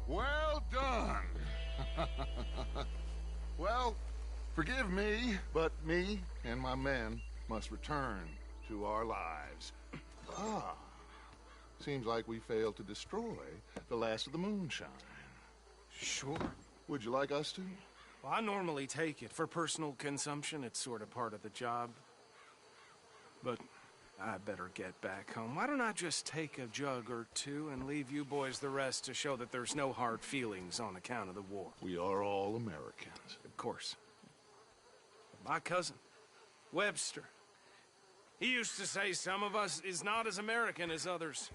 Well done. Well, forgive me, but me and my men must return to our lives. Ah, seems like we failed to destroy the last of the moonshine. Sure. Would you like us to? Well, I normally take it. For personal consumption, it's sort of part of the job. But I better get back home. Why don't I just take a jug or two and leave you boys the rest to show that there's no hard feelings on account of the war? We are all Americans. Of course. My cousin, Webster, he used to say some of us is not as American as others,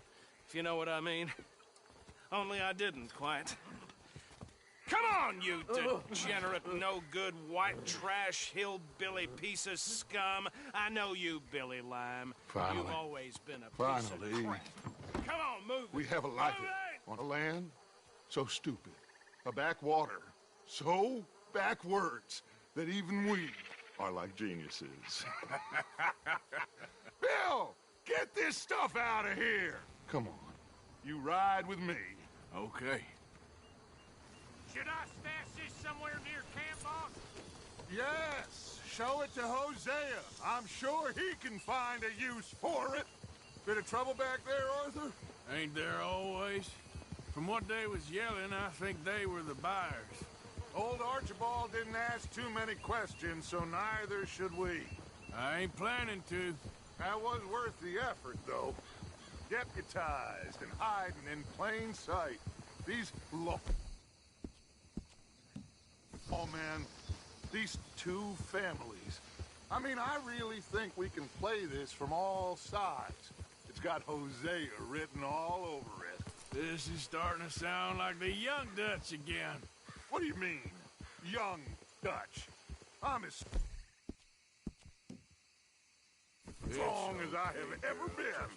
if you know what I mean. Only I didn't quite. Come on, you degenerate, no-good, white trash, hillbilly piece of scum. I know you, Billy Lime. Finally. You've always been a piece of Finally. crap. Come on, move it. We have a life on a land so stupid, a backwater so backwards that even we are like geniuses. Bill, get this stuff out of here. Come on, you ride with me. Okay. Should I stash this somewhere near camp, boss? Yes, show it to Hosea. I'm sure he can find a use for it. Bit of trouble back there, Arthur? Ain't there always? From what they was yelling, I think they were the buyers. Old Archibald didn't ask too many questions, so neither should we. I ain't planning to. That was worth the effort, though. Deputized and hiding in plain sight. These Oh, man, these two families. I mean, I really think we can play this from all sides. It's got Hosea written all over it. This is starting to sound like the young Dutch again. What do you mean, young Dutch? I'm as strong as I have ever been.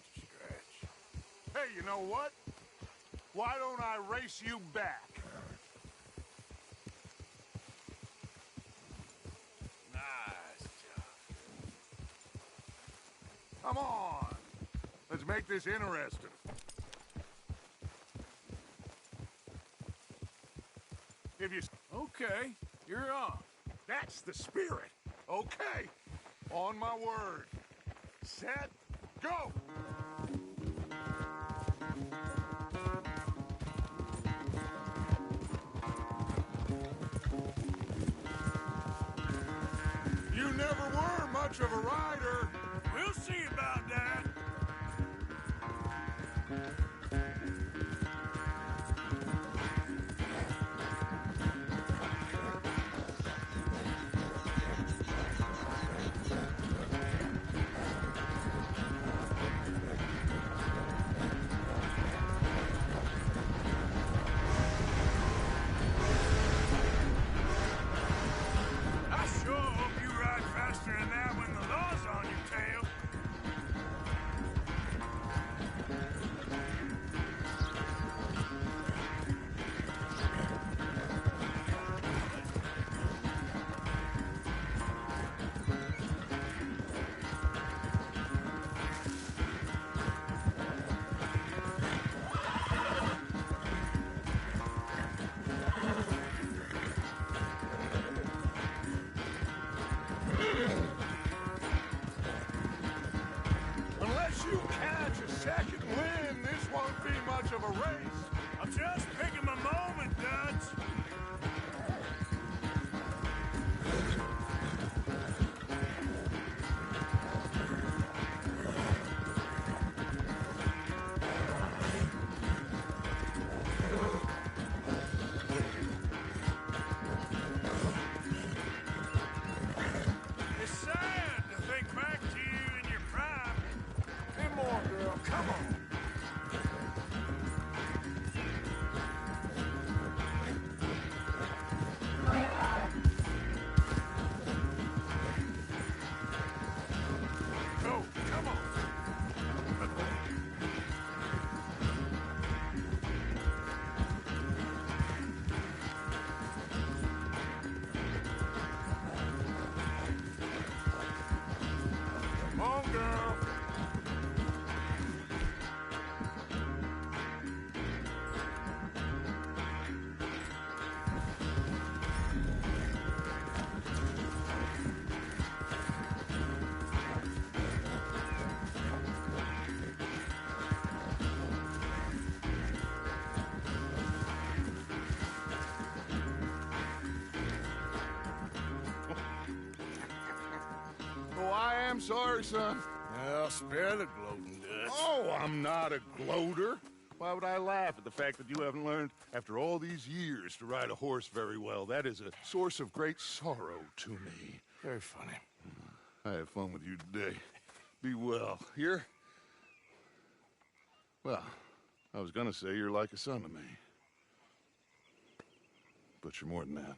Hey, you know what? Why don't I race you back? Come on. Let's make this interesting. If you... Okay, you're on. That's the spirit. Okay. On my word. Set, go! You never were much of a rider. We'll see about that. I sure hope you ride faster than that when the law's on your tail. I'm sorry, son. Well, spare the gloating, Dutch. Oh, I'm not a gloater. Why would I laugh at the fact that you haven't learned, after all these years, to ride a horse very well? That is a source of great sorrow to me. Very funny. I had fun with you today. Be well. Here? Well, I was gonna say you're like a son to me. But you're more than that.